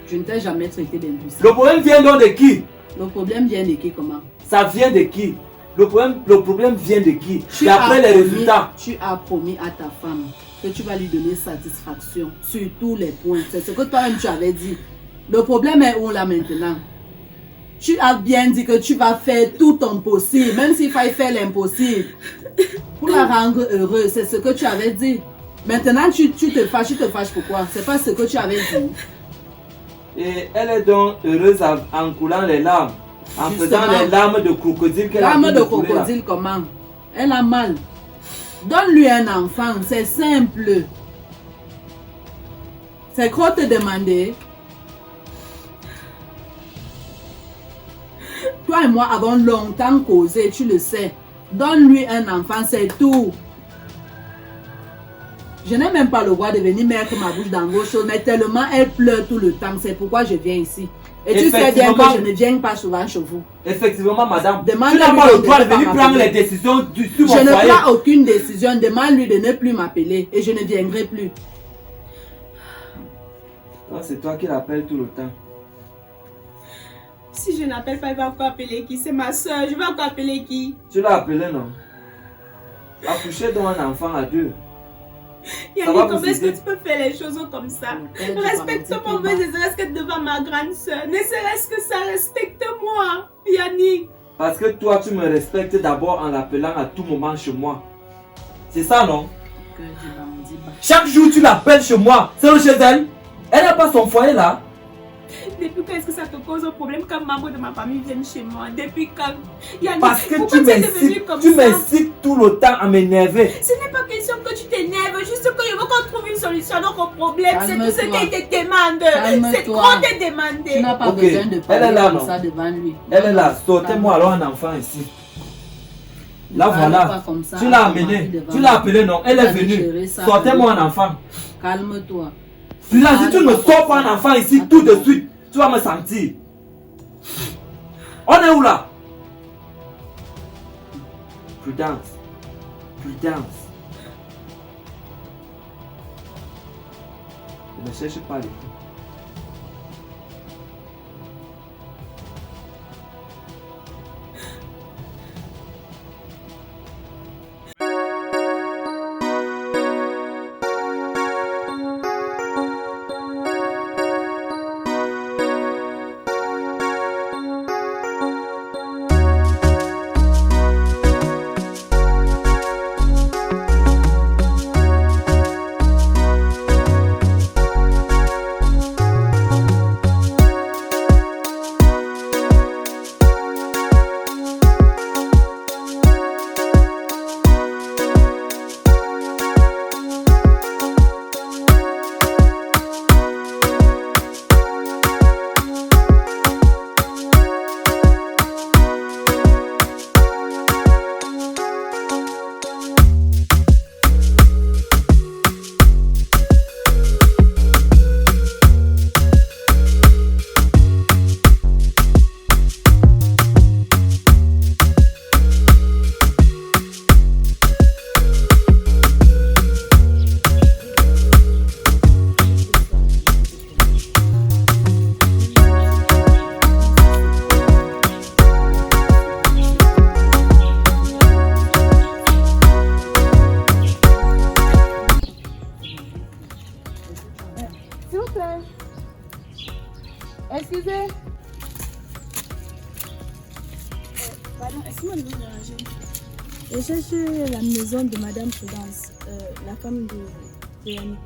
Je ne t'ai jamais traité d'impuissant. Le problème vient donc de qui? Le problème vient de qui, comment? Ça vient de qui? Le problème vient de qui? D'après les résultats. Tu as promis à ta femme que tu vas lui donner satisfaction sur tous les points. C'est ce que toi-même tu avais dit. Le problème est où là maintenant? Tu as bien dit que tu vas faire tout ton possible, même s'il faille faire l'impossible, pour la rendre heureuse. C'est ce que tu avais dit. Maintenant, tu te fâches pourquoi? C'est pas ce que tu avais dit. Et elle est donc heureuse en coulant les larmes, en Justement. faisant les larmes de crocodile qu'elle a Larmes envie de couler, là. crocodile, comment? Elle a mal. Donne-lui un enfant, c'est simple. C'est quoi te demander? Toi et moi avons longtemps causé, tu le sais. Donne-lui un enfant, c'est tout. Je n'ai même pas le droit de venir mettre ma bouche dans vos choses, mais tellement elle pleure tout le temps. C'est pourquoi je viens ici. Et tu sais bien que je ne viens pas souvent chez vous. Effectivement, madame. Demande-lui Tu n'as pas le de droit de ne pas venir prendre m'appeler. les décisions sur mon Je ne foyer. prends aucune décision. Demande-lui de ne plus m'appeler et je ne viendrai plus. Non, c'est toi qui l'appelles tout le temps. Si je n'appelle pas, il va encore appeler qui? C'est ma soeur, je vais encore appeler qui? Tu l'as appelé, non? Accoucher donc un enfant à deux. Yannick, va vous comment est-ce que aider. tu peux faire les choses comme ça? Elle dit Respecte-moi, pas, ne serait-ce que devant ma grande soeur. Ne serait-ce que ça, respecte-moi, Yannick. Parce que toi, tu me respectes d'abord en l'appelant à tout moment chez moi. C'est ça, non? Que je bandis pas. Chaque jour, tu l'appelles chez moi. C'est chez elle. Elle n'a pas son foyer là. Depuis quand est-ce que ça te cause un problème quand membres de ma famille viennent chez moi? Depuis quand? Yannick, Parce que pourquoi tu es devenu comme tu ça? m'incites tout le temps à m'énerver. Ce n'est pas question que tu t'énerves, juste que je veux qu'on trouve une solution à notre problème. C'est tout ce Calme-toi. qu'elle te demande. Calme-toi. C'est trop te Tu demander. n'as pas Ok. besoin de Elle est parler là, comme non? ça devant lui. Elle est là. Sortez-moi alors un enfant ici. Là, Ne parle voilà. pas comme ça Tu l'as à ton mari amené. devant Tu l'as lui. appelé, non? Elle Tu est vas gérer venue. ça Sortez-moi avec un enfant. Calme-toi. Tu l'as dit, tu ne me sors pas un enfant ici tout de suite. Tu vas me sentir. On est où là? Prudence. Prudence. Ne cherche pas les coups. S'il vous plaît. Excusez. Pardon, excusez-moi de vous déranger. Je cherche la maison de Madame Prudence, la femme de Yannick.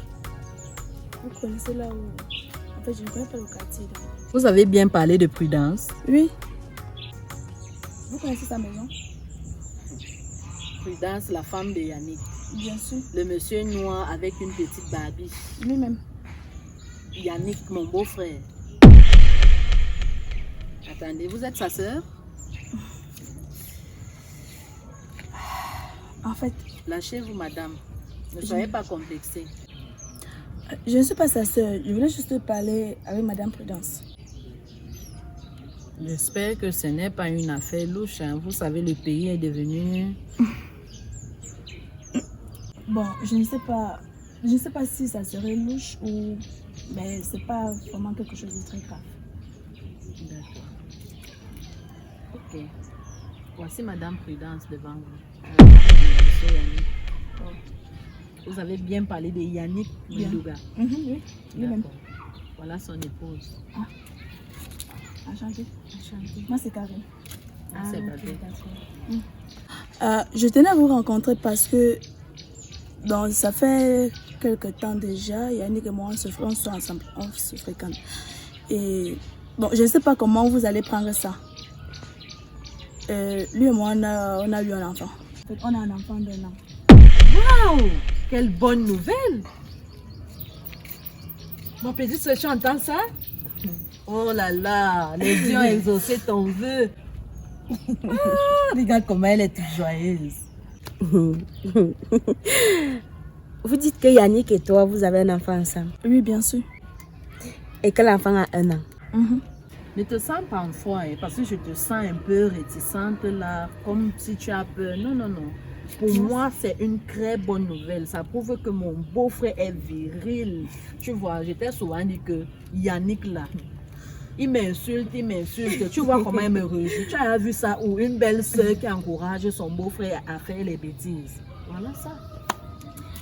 Vous connaissez là où... En fait, je ne connais pas le quartier. Là. Vous avez bien parlé de Prudence. Oui. Vous connaissez sa maison? Prudence, la femme de Yannick. Bien sûr. Le monsieur noir avec une petite barbiche. Lui-même. Yannick, mon beau-frère. Attendez, vous êtes sa sœur? En fait, Lâchez-vous, madame. Ne soyez pas complexée. je ne suis pas sa soeur. Je voulais juste parler avec Madame Prudence. J'espère que ce n'est pas une affaire louche. Hein. Vous savez, le pays est devenu... Bon, je ne sais pas. Je ne sais pas si ça serait louche ou... Mais c'est pas vraiment quelque chose de très grave. D'accord. Ok. Voici Madame Prudence devant vous. Monsieur Yannick. Vous avez bien parlé de Yannick Mindouga. Oui, lui-même. D'accord. Voilà son épouse. Enchantée. Enchantée. Moi, c'est Karine. C'est ok, Babé. d'accord. Je tenais à vous rencontrer parce que ça fait quelque temps déjà, Yannick et moi, on sont ensemble, on se fréquente. Et bon, je ne sais pas comment vous allez prendre ça. Lui et moi, on a eu un enfant. En fait, on a un enfant d'1 an. Waouh! Quelle bonne nouvelle! Mon petit soeur, tu entends ça? Oh là là, les dieux ont exaucé ton vœu. Ah, regarde comment elle est toute joyeuse. Vous dites que Yannick et toi, vous avez un enfant ensemble. Oui, bien sûr. Et que l'enfant a 1 an. Ne te sens pas en foi, hein, parce que je te sens un peu réticente là, comme si tu as peur. Non, non, non. Pour moi, c'est une très bonne nouvelle. Ça prouve que mon beau-frère est viril. Tu vois, j'étais souvent dit que Yannick là, il m'insulte. Tu vois comment il me rejette. Tu as vu ça où une belle soeur qui encourage son beau-frère à faire les bêtises. Voilà ça.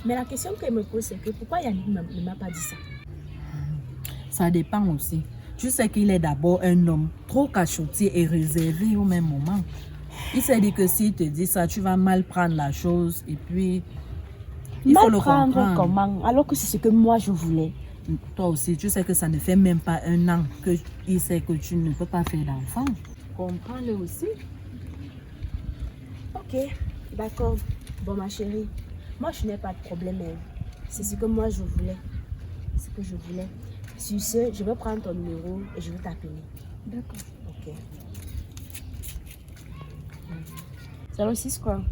Mais la question qu'elle me pose, c'est que pourquoi Yannick ne m'a pas dit ça? Ça dépend aussi. Tu sais qu'il est d'abord un homme trop cachotier et réservé au même moment. Il s'est dit que s'il te dit ça, tu vas mal prendre la chose et puis il faut le comprendre. Comment? Alors que c'est ce que moi je voulais. Toi aussi, tu sais que ça ne fait même pas 1 an qu'il sait que tu ne peux pas faire d'enfant. Comprends-le aussi. Ok, d'accord. Bon, ma chérie, moi je n'ai pas de problème. C'est ce que moi je voulais. C'est ce que je voulais. Sur ce, je vais prendre ton numéro et je vais t'appeler. D'accord. Ok. 06 quoi?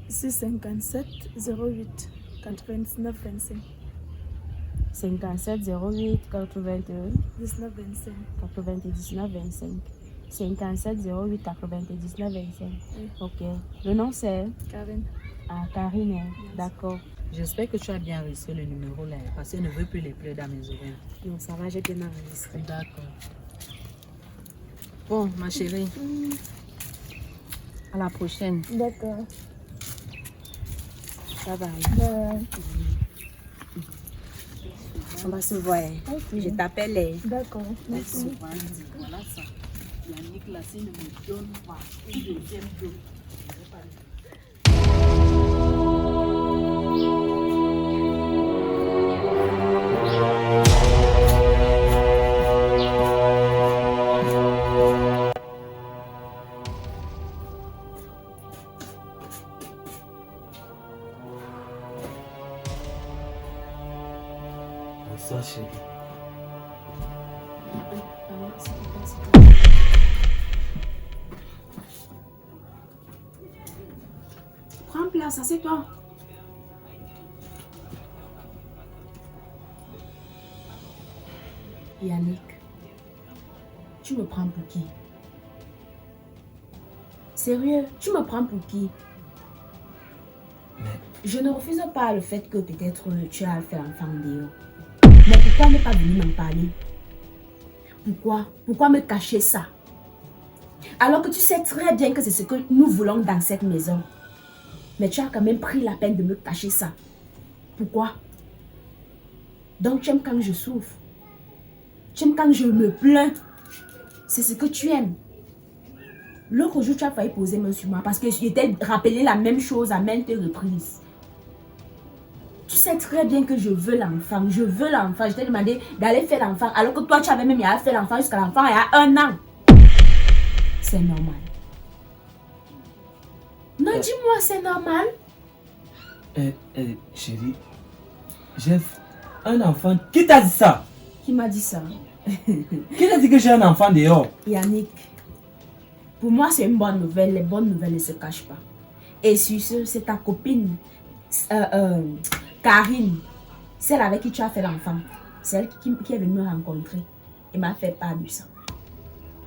657 08 99 25 57 08 81 19 25. 99 25. 57 08 99 25. Oui. Ok. Le nom c'est Karine. Karine. D'accord. J'espère que tu as bien reçu le numéro là, parce qu'il ne veut plus les pleurs dans mes oreilles. Non, ça va, j'ai bien enregistré. D'accord. Bon, ma chérie. À la prochaine. D'accord. Ça va. On va se voir. Je t'appelle. D'accord. Merci. Voilà ça. Yannick là, s'il ne me donne pas une deuxième dose, je ne vais pas le faire. Bonsoir, chérie. Prends place, assieds-toi. Yannick, tu me prends pour qui? Sérieux, tu me prends pour qui? Mais Je ne refuse pas le fait que peut-être tu as fait l'enfant dehors. Mais pourquoi ne pas venir m'en parler? Pourquoi me cacher ça? Alors que tu sais très bien que c'est ce que nous voulons dans cette maison. Mais tu as quand même pris la peine de me cacher ça. Pourquoi? Donc tu aimes quand je souffre. Tu aimes quand je me plains. C'est ce que tu aimes. L'autre jour, tu as failli poser main sur moi parce que je t'ai rappelé la même chose à maintes reprises. Tu sais très bien que je veux l'enfant. Je veux l'enfant. Je t'ai demandé d'aller faire l'enfant. Alors que toi, tu avais même fait l'enfant jusqu'à l'enfant il y a 1 an. C'est normal. Non, dis-moi, c'est normal. Chérie, j'ai un enfant. Qui t'a dit ça? Qui m'a dit ça? Qui t'a dit que j'ai un enfant dehors? Yannick, pour moi, c'est une bonne nouvelle. Les bonnes nouvelles ne se cachent pas. Et sur ce, c'est ta copine, Karine, celle avec qui tu as fait l'enfant. C'est elle qui est venue me rencontrer et m'a fait part de ça.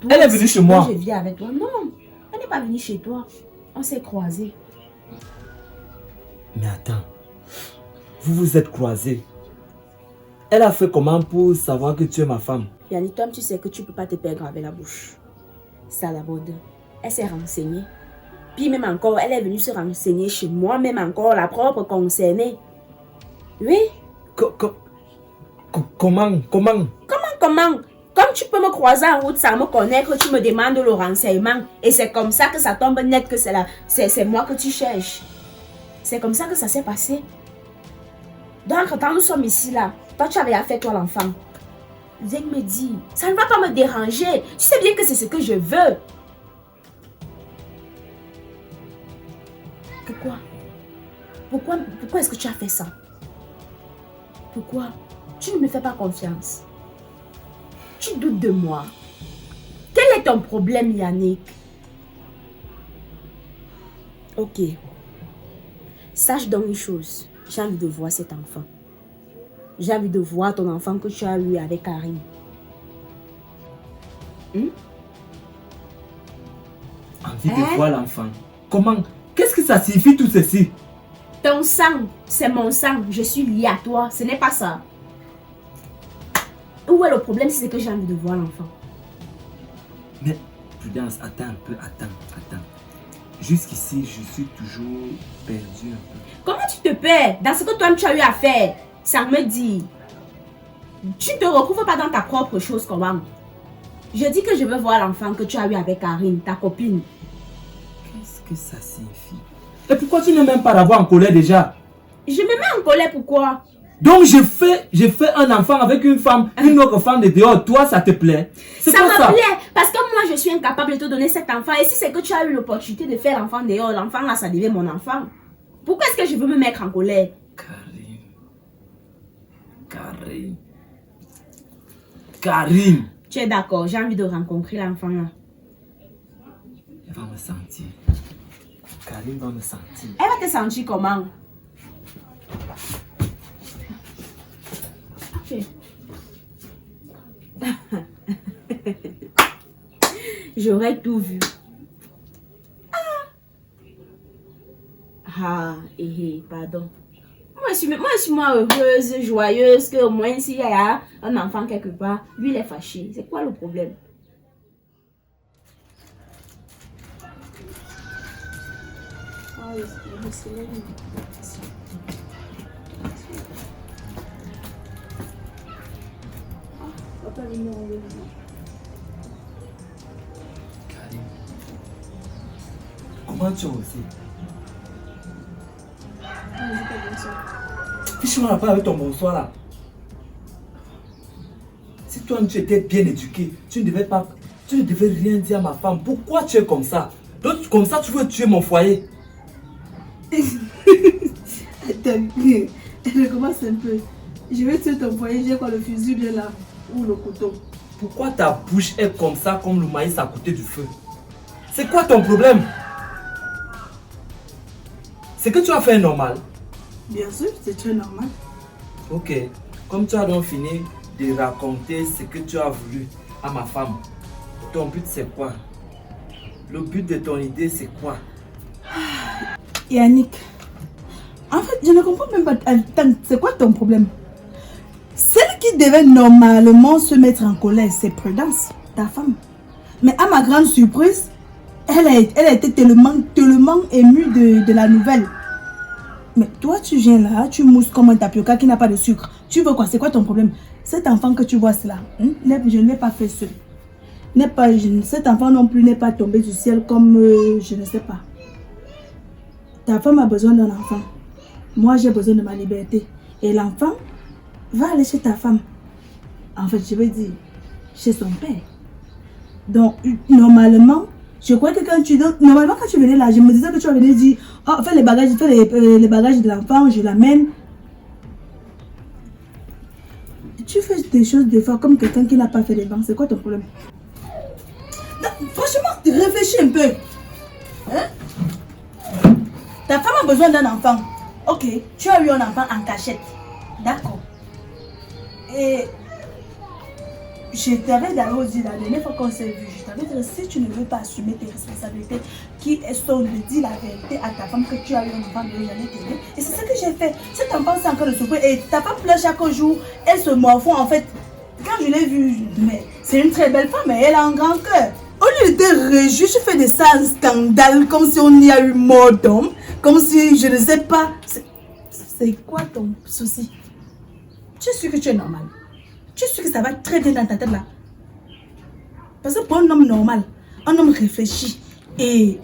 Toi, Elle est venue chez moi. Je viens avec toi. Non, elle n'est pas venue chez toi. On s'est croisés. Mais attends, vous vous êtes croisés. Elle a fait comment pour savoir que tu es ma femme? Yannick, toi, tu sais que tu ne peux pas te perdre avec la bouche. Ça d'abord. Elle s'est renseignée. Puis même encore, elle est venue se renseigner chez moi, même encore la propre concernée. Oui. Comment? Comment? Comme tu peux me croiser en route sans me connaître, tu me demandes le renseignement. Et c'est comme ça que ça tombe net que c'est moi que tu cherches. C'est comme ça que ça s'est passé. Donc, quand nous sommes ici là, toi tu avais affaire toi l'enfant. Zeng me dit, ça ne va pas me déranger. Tu sais bien que c'est ce que je veux. Pourquoi est-ce que tu as fait ça? Pourquoi? Tu ne me fais pas confiance. Tu doutes de moi. Quel est ton problème, Yannick? Ok. Sache donc une chose. J'ai envie de voir cet enfant. J'ai envie de voir ton enfant que tu as eu avec Karim. Envie de voir l'enfant. Comment? Qu'est-ce que ça signifie tout ceci? Ton sang, c'est mon sang. Je suis liée à toi. Ce n'est pas ça. Où est le problème si c'est que j'ai envie de voir l'enfant? Mais, Prudence, attends un peu, attends. Jusqu'ici, je suis toujours perdu un peu. Comment tu te perds dans ce que toi tu as eu à faire? Ça me dit. Tu ne te retrouves pas dans ta propre chose, comment? Je dis que je veux voir l'enfant que tu as eu avec Karine, ta copine. Qu'est-ce que ça signifie? Et pourquoi tu n'es même pas d'avoir en colère déjà? Je me mets en colère, pourquoi? Donc j'ai fait un enfant avec une femme, une autre femme de dehors. Toi, ça te plaît? Ça me plaît parce que moi, je suis incapable de te donner cet enfant. Et si c'est que tu as eu l'opportunité de faire l'enfant dehors, l'enfant là, ça devient mon enfant. Pourquoi est-ce que je veux me mettre en colère? Karine. Tu es d'accord, j'ai envie de rencontrer l'enfant là. Elle va me sentir. Karine va me sentir. Elle va te sentir comment? Ok. J'aurais tout vu. Pardon. Moi, je suis heureuse, joyeuse, que au moins s'il y a un enfant quelque part, lui il est fâché. C'est quoi le problème? Karine, comment tu as osé? Fiche-moi la part avec ton bonsoir là. Si toi tu étais bien éduqué, tu ne devais rien dire à ma femme. Pourquoi tu es comme ça? Donc comme ça tu veux tuer mon foyer? Attends, recommence un peu. Je vais tuer ton foyer, j'ai quoi, le fusil bien là, ou le couteau. Pourquoi ta bouche est comme ça, comme le maïs à côté du feu? C'est quoi ton problème? C'est que tu as fait normal. Bien sûr, c'est très normal. Ok, comme tu as donc fini de raconter ce que tu as voulu à ma femme, ton but c'est quoi? Le but de ton idée c'est quoi? Yannick, en fait, je ne comprends même pas. Attends, c'est quoi ton problème? Celle qui devait normalement se mettre en colère, c'est Prudence, ta femme. Mais à ma grande surprise, elle a été tellement émue de la nouvelle. Mais toi, tu viens là, tu mousses comme un tapioca qui n'a pas de sucre. Tu veux quoi? C'est quoi ton problème? Cet enfant que tu vois cela, je ne l'ai pas fait seul. Cet enfant non plus n'est pas tombé du ciel comme, je ne sais pas. Ta femme a besoin d'un enfant. Moi, j'ai besoin de ma liberté. Et l'enfant va aller chez ta femme. En fait, je veux dire, chez son père. Donc, normalement, je crois que quand tu venais là, je me disais que tu venais dire, oh, fais les bagages de l'enfant, je l'amène. Tu fais des choses des fois comme quelqu'un qui n'a pas fait les bancs. C'est quoi ton problème? Non, franchement, réfléchis un peu. Hein? Ta femme a besoin d'un enfant. Ok, tu as eu un enfant en cachette. D'accord. Et je t'avais d'ailleurs dit la dernière fois qu'on s'est vu, je t'avais dit si tu ne veux pas assumer tes responsabilités, qui sont de dire la vérité à ta femme que tu as eu un enfant, de j'allais t'aider. Et c'est ce que j'ai fait. Cet enfant c'est encore de souffrir. Et ta femme pleure chaque jour, elle se morfond en fait. Quand je l'ai vue, mais c'est une très belle femme, mais elle a un grand cœur. Au tu te réjouis, tu fais de ça un scandale comme si on y a eu mort d'homme, comme si je ne sais pas. C'est quoi ton souci? Tu es sûr que tu es normal? Tu es sûr que ça va très bien dans ta tête là? Parce que pour un homme normal, un homme réfléchi et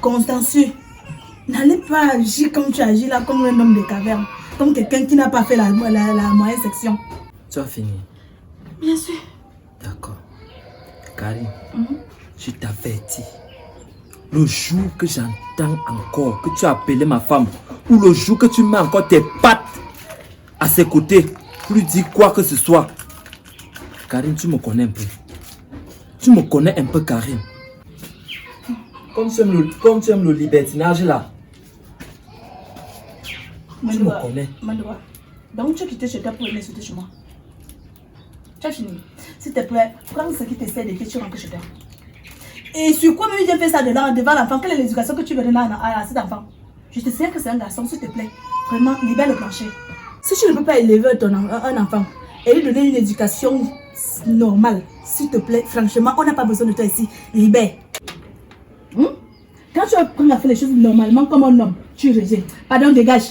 consciencieux, n'allez pas agir comme tu agis là, comme un homme de caverne, comme quelqu'un qui n'a pas fait la moyenne section. Tu as fini? Bien sûr. D'accord. Karine, je t'avertis. Le jour que j'entends encore que tu as appelé ma femme, ou le jour que tu mets encore tes pattes à ses côtés, pour lui dire quoi que ce soit. Karine, tu me connais un peu. Tu me connais un peu, Karine. Comme tu aimes le libertinage là. Tu me connais. Mandroit. Donc tu as quitté chez toi pour venir sauter chez moi. Tu as fini. S'il te plaît, prends ce qui t'essaie de faire, tu rentres chez toi. Et sur quoi même j'ai fait ça devant l'enfant? Quelle est l'éducation que tu veux donner à cet enfant? Je te sais que c'est un garçon, s'il te plaît. Vraiment, libère le plancher. Si tu ne peux pas élever un enfant et lui donner une éducation normale, s'il te plaît, franchement, on n'a pas besoin de toi ici. Libère. Quand tu apprends à faire les choses normalement comme un homme, tu rejettes. Pardon, dégage.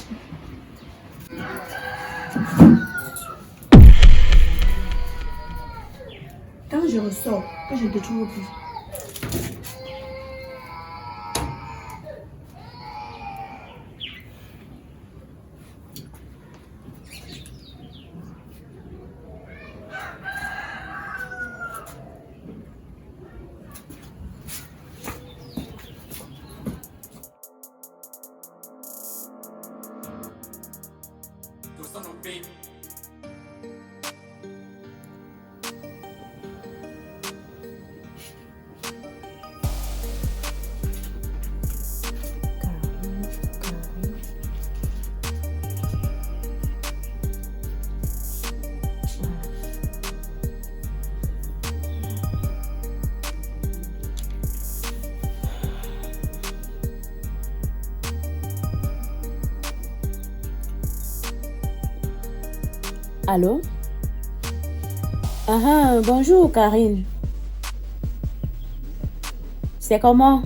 Quand je ressors, que je ne te trouve plus. Allô? Bonjour Karine. C'est comment?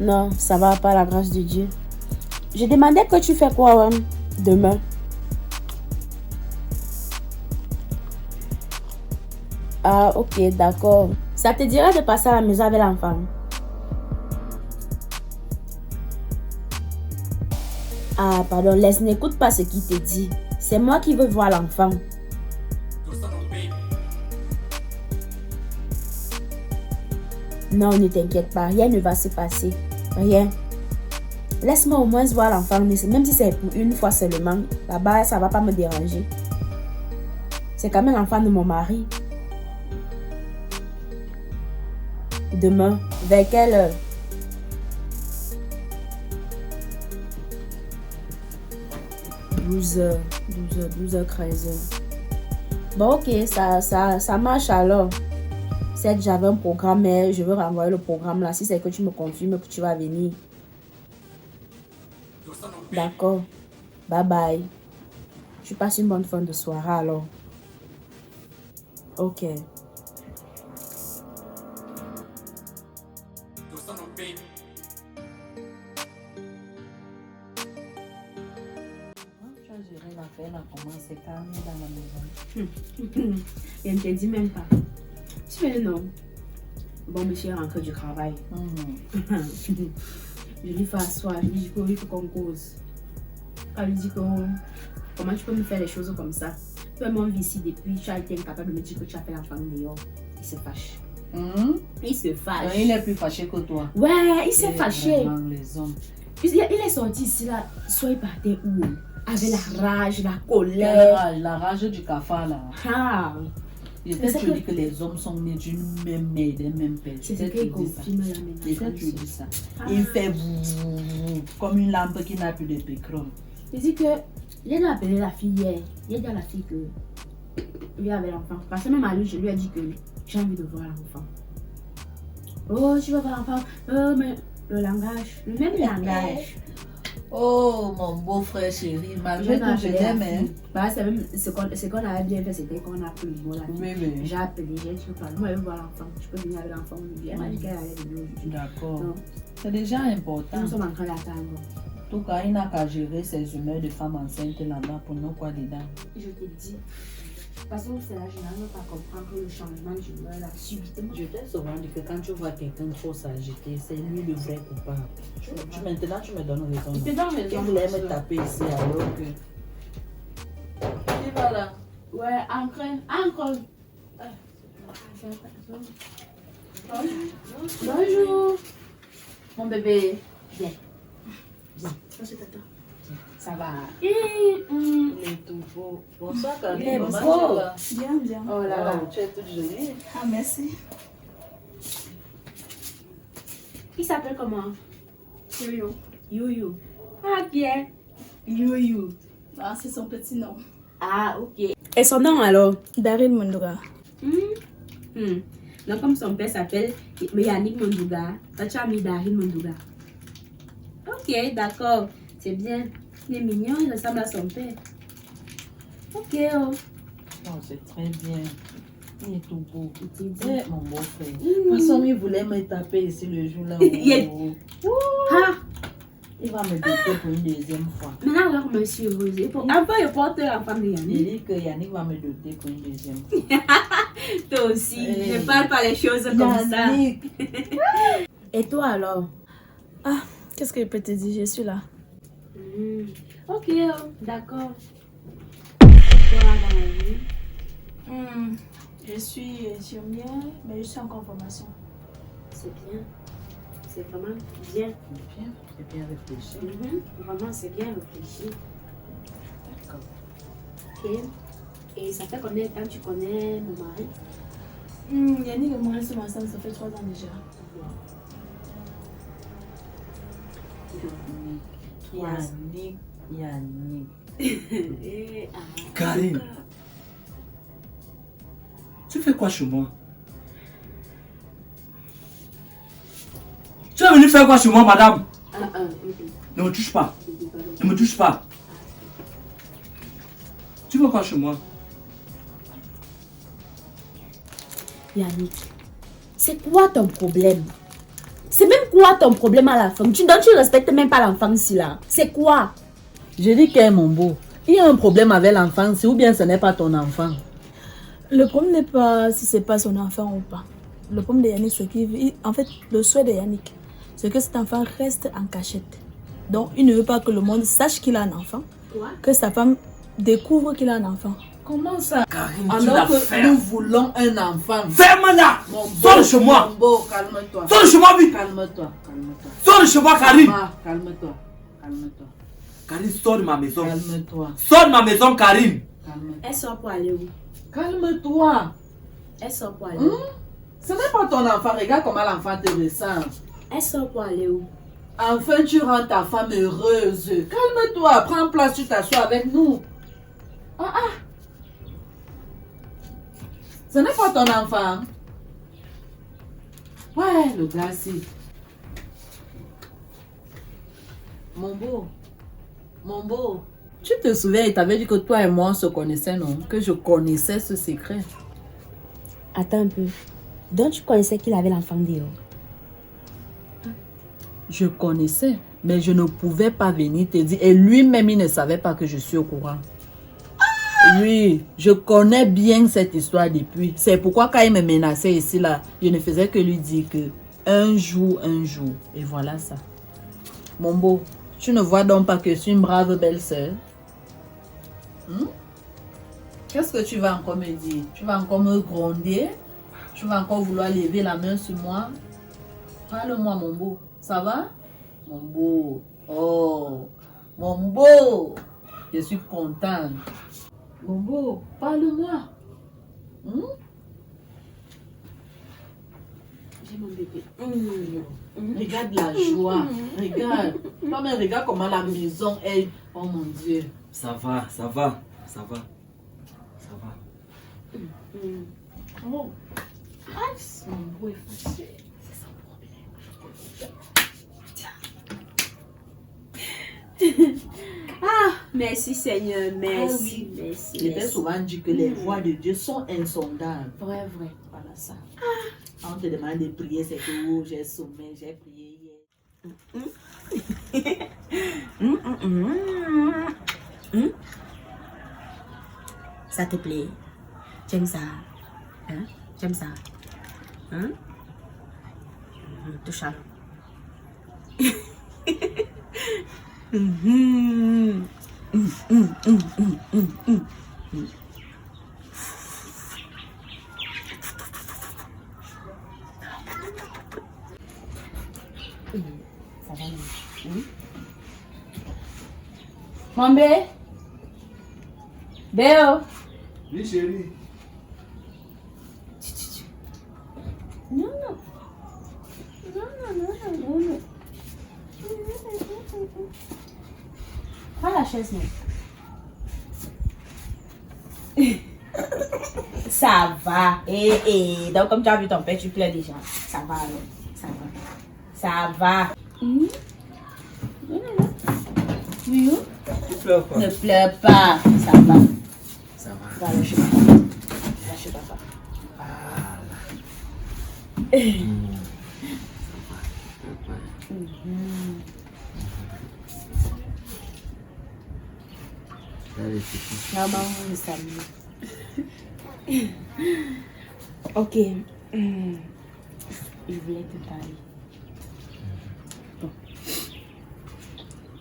Non, ça va pas, la grâce de Dieu. Je demandais que tu fais quoi demain? Ah, ok, d'accord. Ça te dirait de passer à la maison avec l'enfant? Ah, pardon, n'écoute pas ce qu'il te dit. C'est moi qui veux voir l'enfant. Non, ne t'inquiète pas, rien ne va se passer. Rien. Laisse-moi au moins voir l'enfant, même si c'est pour une fois seulement. Là-bas, ça va pas me déranger. C'est quand même l'enfant de mon mari. Demain, vers quelle heure? h 12h, 13h. Bon, ok, ça marche alors. Certes, j'avais un programme, mais je veux renvoyer le programme là. Si c'est que tu me confirmes que tu vas venir. D'accord. Bye bye. Je passe une bonne fin de soirée alors. Ok. C'est calme dans la maison. Je ne te dis même pas. Tu fais non. Bon, monsieur est rentré du travail. Je lui fais asseoir. Je lui dis qu'il faut qu'on cause. Elle lui dit que comment tu peux me faire les choses comme ça? Tu m'as vu ici depuis, tu as été incapable de me dire que tu as fait l'enfant dehors. Il se fâche. Il se fâche. Il est plus fâché que toi. Ouais, il s'est fâché. Les hommes. Il est sorti ici là. Soit il partait où? Avec la rage, la colère. La rage du cafard là. Ah. Je t'ai dit que les hommes sont nés d'une même mère, d'un même père. C'est ce qu'il confirme là maintenant. Tu dis ça. Il fait comme une lampe qui n'a plus de pécrole. Il dit que j'ai dû appeler la fille hier. Il a dit à la fille que lui avait l'enfant. Parce que même à lui, je lui ai dit que j'ai envie de voir l'enfant. Oh, tu vas voir l'enfant. Oh, mais le langage, le même langage. Oh, mon beau-frère chéri, malgré tout, je t'aime, hein. Bah, c'est même ce qu'on avait bien fait, c'était qu'on a pris le mot là. Oui, oui. J'ai appelé, j'ai dit, moi, je veux voir l'enfant. Je peux venir avec l'enfant aujourd'hui. Elle m'a dit qu'elle allait venir aujourd'hui. D'accord. Donc, C'est déjà important. nous sommes en train d'attendre. En tout cas, il n'a qu'à gérer ses humeurs de femme enceinte là-bas pour nous quoi dedans. Je te dis. Parce que c'est là, je n'arrive pas à comprendre que le changement d'humeur là, subitement. Je t'ai souvent dit que quand tu vois quelqu'un trop s'agiter, c'est lui le vrai coupable. Maintenant, tu me donnes raison. Il te donne raison. Il voulait me taper ici alors que... Qui va là? Ouais, encore. Bonjour. Mon bébé. Viens. Viens. Ça va. Il est tout beau. Bonsoir, Il est Karine. beau. Comment tu vas? Bien, bien. Oh là là. Oh, tu es toute jolie. Ah, merci. Il s'appelle comment? Yo-yo. Youyou. Ah, bien. Yo-yo. Ah, c'est son petit nom. Ah, ok. Et son nom alors? Daryl Mondora. Donc, comme son père s'appelle Yannick Mondouga, toi tu as mis Daryl Mondouga. Ok, d'accord. C'est bien. Il est mignon, il ressemble à son père. Ok, oh. Oh, c'est très bien. Il est tout beau. Il te dit. Eh, mon beau-frère. De toute façon, il voulait me taper ici le jour-là. Yeah. Ah, Il va me doter pour une deuxième fois. maintenant, alors, monsieur Rosé. Un peu, il porte l'enfant de Il Yannick. dit que Yannick va me doter pour une deuxième fois. Toi aussi. Hey. Ne parle pas les choses comme ça. Yannick. Et toi alors? Ah, qu'est-ce que je peux te dire? Je suis là. Ok, oh, d'accord. Et toi, dans la vie? Je suis infirmière, mais je suis encore en formation. C'est bien. C'est vraiment bien. Bien, c'est bien réfléchi. Vraiment, c'est bien réfléchi. D'accord. Ok. Et ça fait combien de temps tu connais mon mari? Yannick et moi, nous sommes ensemble, ça fait 3 ans déjà. Yannick, Yannick. Et, Karine, tu fais quoi chez moi? Tu es venu faire quoi chez moi, madame? Ne me touche pas. Ne me touche pas. Tu fais quoi chez moi? Yannick, c'est quoi ton problème? C'est même quoi ton problème à la fin? Tu respectes même pas l'enfant ici là. C'est quoi? Je dis qu'est mon beau. Il y a un problème avec l'enfant, ou bien ce n'est pas ton enfant. Le problème n'est pas si c'est pas son enfant ou pas. Le problème de Yannick, c'est en fait, le souhait de Yannick, c'est que cet enfant reste en cachette. Donc, il ne veut pas que le monde sache qu'il a un enfant, Quoi? que sa femme découvre qu'il a un enfant. Comment ça? Karine, tu Alors l'as que fait. nous voulons un enfant. Ferme-la! Mon beau, Sors de chez moi! Mon beau, calme-toi. Sors de chez moi, vite! Calme-toi, calme-toi. Sors de chez moi, Karine! Calme-toi, calme-toi. Karine, sors de ma maison. Calme-toi, Sors de ma maison, Karine! calme-toi. Elle sort pour aller où? Calme-toi. Elle sort pour aller où? Ce n'est pas ton enfant. Regarde comment l'enfant te ressent. Elle sort pour aller où? Enfin, tu rends ta femme heureuse. Calme-toi. Prends place, tu t'assois avec nous. Ce n'est pas ton enfant. Ouais, le gars, si. Mon beau. Mon beau. Tu te souviens, il t'avait dit que toi et moi on se connaissait, non? Que je connaissais ce secret. Attends un peu. Donc tu connaissais qu'il avait l'enfant dehors? Je connaissais, mais je ne pouvais pas venir te dire. Et lui-même, il ne savait pas que je suis au courant. Oui, je connais bien cette histoire depuis. C'est pourquoi quand il me menaçait ici, là, je ne faisais que lui dire que un jour. Et voilà ça. Mon beau, tu ne vois donc pas que je suis une brave belle-sœur? Qu'est-ce que tu vas encore me dire? Tu vas encore me gronder? Tu vas encore vouloir lever la main sur moi? Parle-moi, mon beau. Ça va? Mon beau. Oh, mon beau. Je suis contente. Mon beau, parle-moi. J'ai mon bébé. Regarde la joie. Regarde. Toi-même, regarde comment la maison est. Oh mon Dieu. Ça va, ça va, ça va. Ça va. Oh. Mon beau est fâché. C'est son problème. Merci Seigneur, merci. Ah oui. Merci. Il était merci. souvent dit que les voies de Dieu sont insondables. Vrai, vrai. Voilà ça. Quand on te demande de prier, c'est que oh, j'ai sommeil, j'ai prié hier. Ça te plaît? J'aime ça. Hein? J'aime ça. Hein? Touche ça. Ça va mieux. Mon bé? Béo? Oui, chérie. Non, non. Non. Prends la chaise, non. Ça va. Donc, comme tu as vu ton père, tu pleures déjà. Ça va, alors. Ça va. Ça va. Oui. Tu pleures pas. Ne pleure pas. Ça va. Ça va. Va lâcher papa. Lâcher papa. Maman, vous savez. Ok. Je voulais te parler. Bon.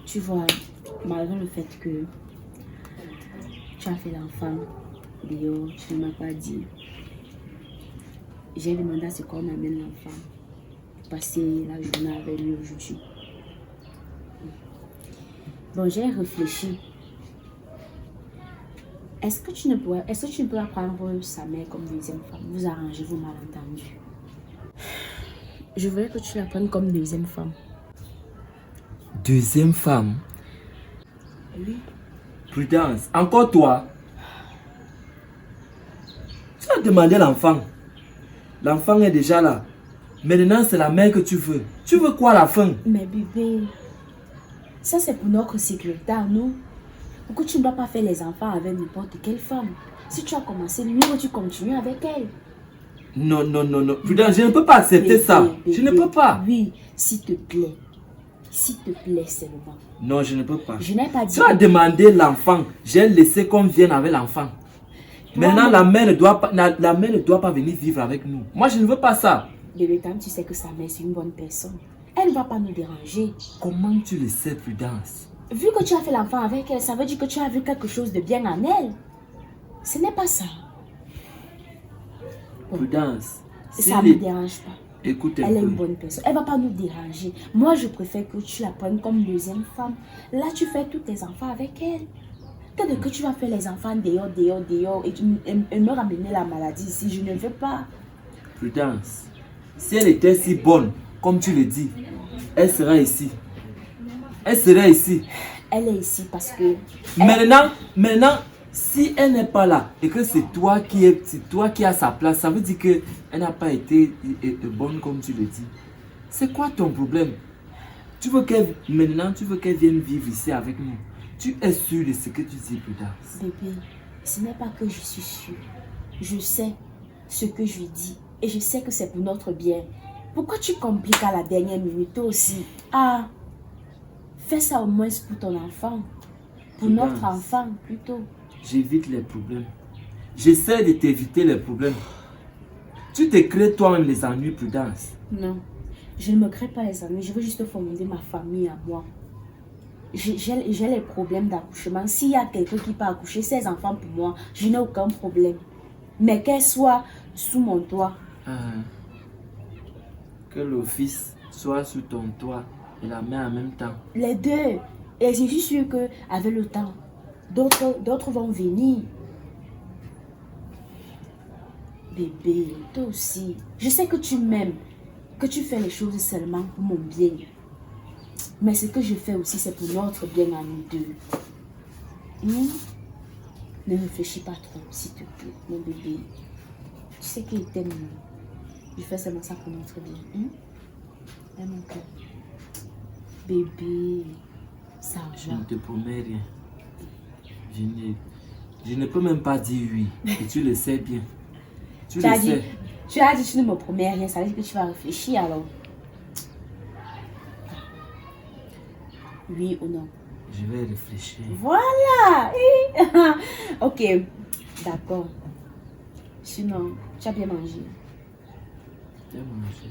Tu vois, malgré le fait que tu as fait l'enfant, dehors, tu ne m'as pas dit. J'ai demandé à ce qu'on amène l'enfant. Passer la journée avec lui aujourd'hui. Bon, j'ai réfléchi. Est-ce que tu ne peux prendre sa mère comme deuxième femme? Vous arrangez vos malentendus. Je voulais que tu la prennes comme deuxième femme. Deuxième femme. Oui. Prudence. Encore toi. Tu as demandé l'enfant. L'enfant est déjà là. Maintenant, c'est la mère que tu veux. Tu veux quoi à la fin? Mais bébé, ça c'est pour notre sécurité à nous. Pourquoi tu ne dois pas faire les enfants avec n'importe quelle femme? Si tu as commencé, mieux que tu continues avec elle. Non. Prudence, je ne peux pas accepter ça. Je ne peux pas. Oui, s'il te plaît. S'il te plaît seulement. Non, je ne peux pas. Je n'ai pas dit... Tu as demandé l'enfant. J'ai laissé qu'on vienne avec l'enfant. Maintenant, la mère ne doit pas venir vivre avec nous. Moi, je ne veux pas ça. Bébé, quand tu sais que sa mère c'est une bonne personne, elle ne va pas nous déranger. Comment tu le sais, Prudence? Vu que tu as fait l'enfant avec elle, ça veut dire que tu as vu quelque chose de bien en elle. Ce n'est pas ça. Bon, Prudence. ça ne me dérange pas. Écoute un Elle est peu. une bonne personne. Elle ne va pas nous déranger. Moi, je préfère que tu la prennes comme deuxième femme. Là, tu fais tous tes enfants avec elle. Peut-être que tu vas faire les enfants dehors, et me ramener la maladie ici. Je ne veux pas. Prudence. Si elle était si bonne, comme tu le dis, elle sera ici. Elle serait ici. Elle est ici parce que... Maintenant, si elle n'est pas là et que c'est toi qui as sa place, ça veut dire qu'elle n'a pas été bonne comme tu le dis. C'est quoi ton problème? Maintenant, tu veux qu'elle vienne vivre ici avec nous. Tu es sûr de ce que tu dis, Prudence? Bébé, ce n'est pas que je suis sûre. Je sais ce que je lui dis et je sais que c'est pour notre bien. Pourquoi tu compliques à la dernière minute toi aussi? Ah, fais ça au moins pour ton enfant. Pour Prudence. notre enfant plutôt. J'évite les problèmes. J'essaie de t'éviter les problèmes. Tu te crées toi-même les ennuis, Prudence. Non, je ne me crée pas les ennuis. Je veux juste fonder ma famille à moi. J'ai les problèmes d'accouchement. S'il y a quelqu'un qui peut accoucher ses enfants pour moi, je n'ai aucun problème. Mais qu'elle soit sous mon toit. Que le fils soit sous ton toit et la mère en même temps. Les deux. Et je suis sûre qu'avec le temps, d'autres vont venir. Bébé, toi aussi. Je sais que tu m'aimes, que tu fais les choses seulement pour mon bien. Mais ce que je fais aussi, c'est pour notre bien à nous deux. Ne réfléchis pas trop, s'il te plaît, mon bébé. Tu sais qu'il t'aime. Je fais seulement ça pour notre bien. Aime mon cœur. Bébé, ça Je va. ne te promets rien. Je ne peux même pas dire oui. Et tu le sais bien. Tu Tu le as dit, sais. tu as dit, tu ne me promets rien, ça veut dire que tu vas réfléchir alors. Oui ou non? Je vais réfléchir. Voilà! Ok, d'accord. Sinon, tu as bien mangé. J'ai mangé.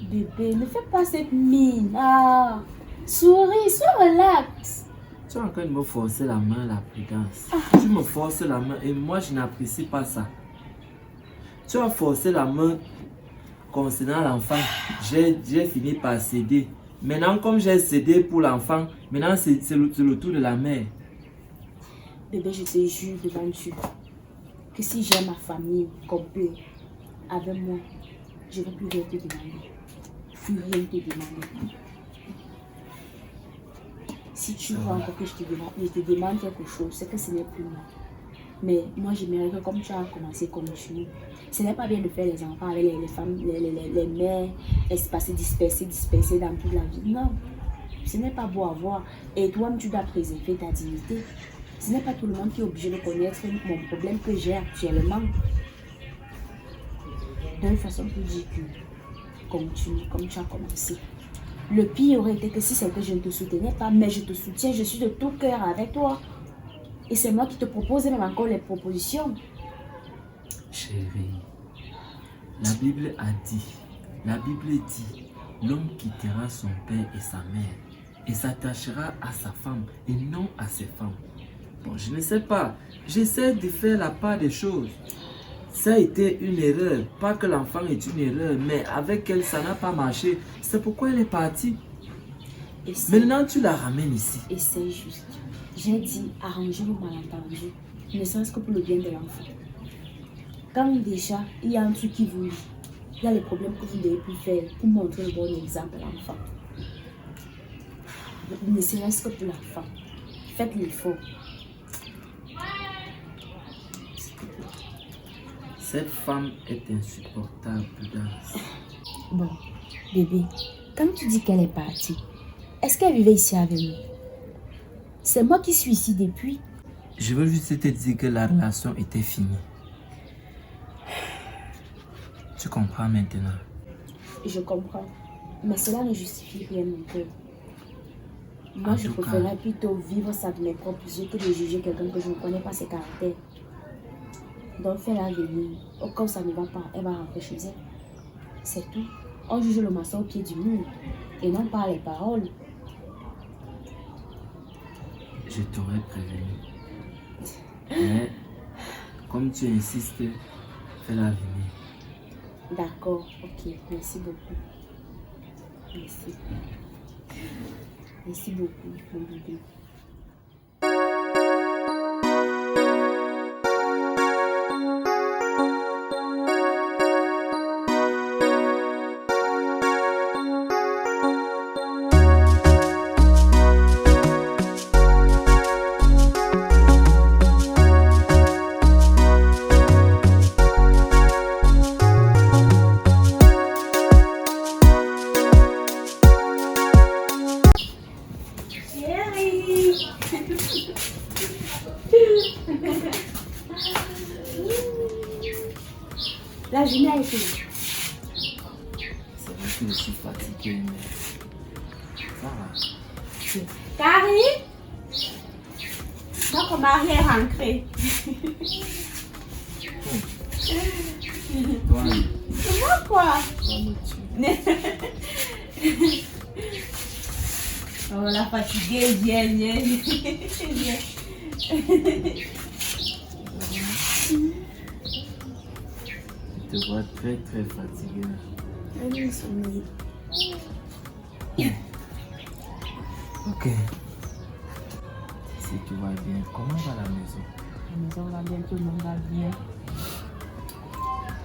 Bébé, ne fais pas cette mine. Ah, souris, sois relax. Tu es en train de me forcer la main, la prudence. Tu me forces la main et moi je n'apprécie pas ça. Tu as forcé la main concernant l'enfant. J'ai fini par céder. Maintenant, comme j'ai cédé pour l'enfant, maintenant c'est le tour de la mère. Bébé, je te jure devant Dieu que si j'ai ma famille complète avec moi, je ne vais plus rien te demander. Plus rien te demander. Si tu vois encore que je te demande quelque chose, c'est que ce n'est plus moi. Mais moi, j'aimerais que comme tu as commencé, continue. Ce n'est pas bien de faire les enfants avec les femmes, les mères, espacées, dispersées dans toute la vie. Non, ce n'est pas beau à voir. Et toi-même, tu dois préserver ta dignité. Ce n'est pas tout le monde qui est obligé de connaître mon problème que j'ai actuellement. D'une façon plus ridicule, continue comme tu as commencé. Le pire aurait été que si c'est que je ne te soutenais pas, mais je te soutiens, je suis de tout cœur avec toi. Et c'est moi qui te propose même encore les propositions. Chérie, la Bible dit, l'homme quittera son père et sa mère et s'attachera à sa femme et non à ses femmes. Bon, je ne sais pas, j'essaie de faire la part des choses. Ça a été une erreur, pas que l'enfant est une erreur, mais avec elle, ça n'a pas marché. C'est pourquoi elle est partie. Maintenant, tu la ramènes ici. Et c'est juste. J'ai dit arranger le malentendu, ne serait-ce que pour le bien de l'enfant. Quand déjà, il y a un truc qui vous lie, il y a les problèmes que vous devez plus faire pour montrer le bon exemple à l'enfant. Ne serait-ce que pour l'enfant. Faites l'effort. Cette femme est insupportable, Prudence. Bon, bébé, quand tu dis qu'elle est partie, est-ce qu'elle vivait ici avec nous? C'est moi qui suis ici depuis. Je veux juste te dire que la relation était finie. Tu comprends maintenant? Je comprends, mais cela ne justifie rien non plus. Moi, En je tout préférerais cas, plutôt vivre ça de mes propres yeux que de juger quelqu'un que je ne connais pas ses caractères. Donc, fais-la venir. Au cas où ça ne va pas, elle va rentrer chez elle. C'est tout. On juge le maçon au pied du mur et non par les paroles. je t'aurais prévenu. Mais, comme tu insistes, fais-la venir. D'accord, ok. Merci beaucoup. Merci. Merci beaucoup, mon bébé. La journée a été. C'est vrai que je suis fatigué, mais ça va. Carrie, notre mari est rentré. Toi, Comment quoi? Oh, la fatiguée, viens. je te vois très très fatigué. Ok. Si tout va bien, comment va la maison? La maison va bien, tout le monde va bien.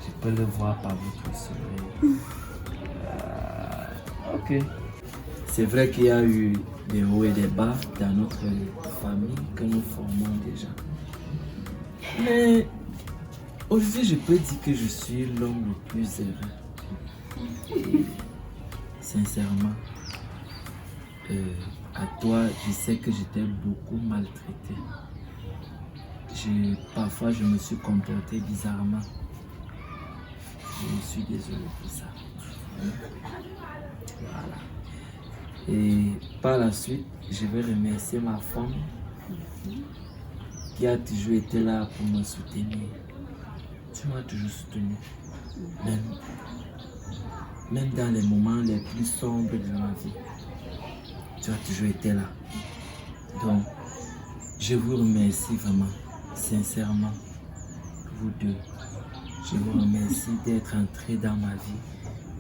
Je peux le voir par votre soleil. Ok. C'est vrai qu'il y a eu des hauts et des bas dans notre famille que nous formons déjà. Mais aujourd'hui, je peux dire que je suis l'homme le plus heureux. Et sincèrement, à toi, je sais que j'étais beaucoup maltraité. Parfois, je me suis comporté bizarrement. Je suis désolé pour ça. Voilà. Et par la suite, je vais remercier ma femme qui a toujours été là pour me soutenir. Tu m'as toujours soutenu. Même dans les moments les plus sombres de ma vie. Tu as toujours été là. Donc, je vous remercie vraiment, sincèrement, vous deux. Je vous remercie d'être entrés dans ma vie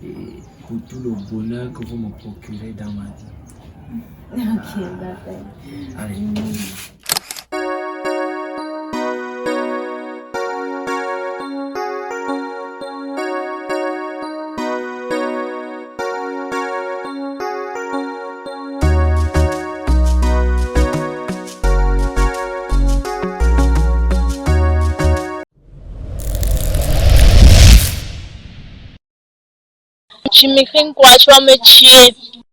et pour tout le bonheur que vous me procurez dans ma vie. Ok, d'accord. Allez. Tu m'écris quoi? Tu vas me tuer.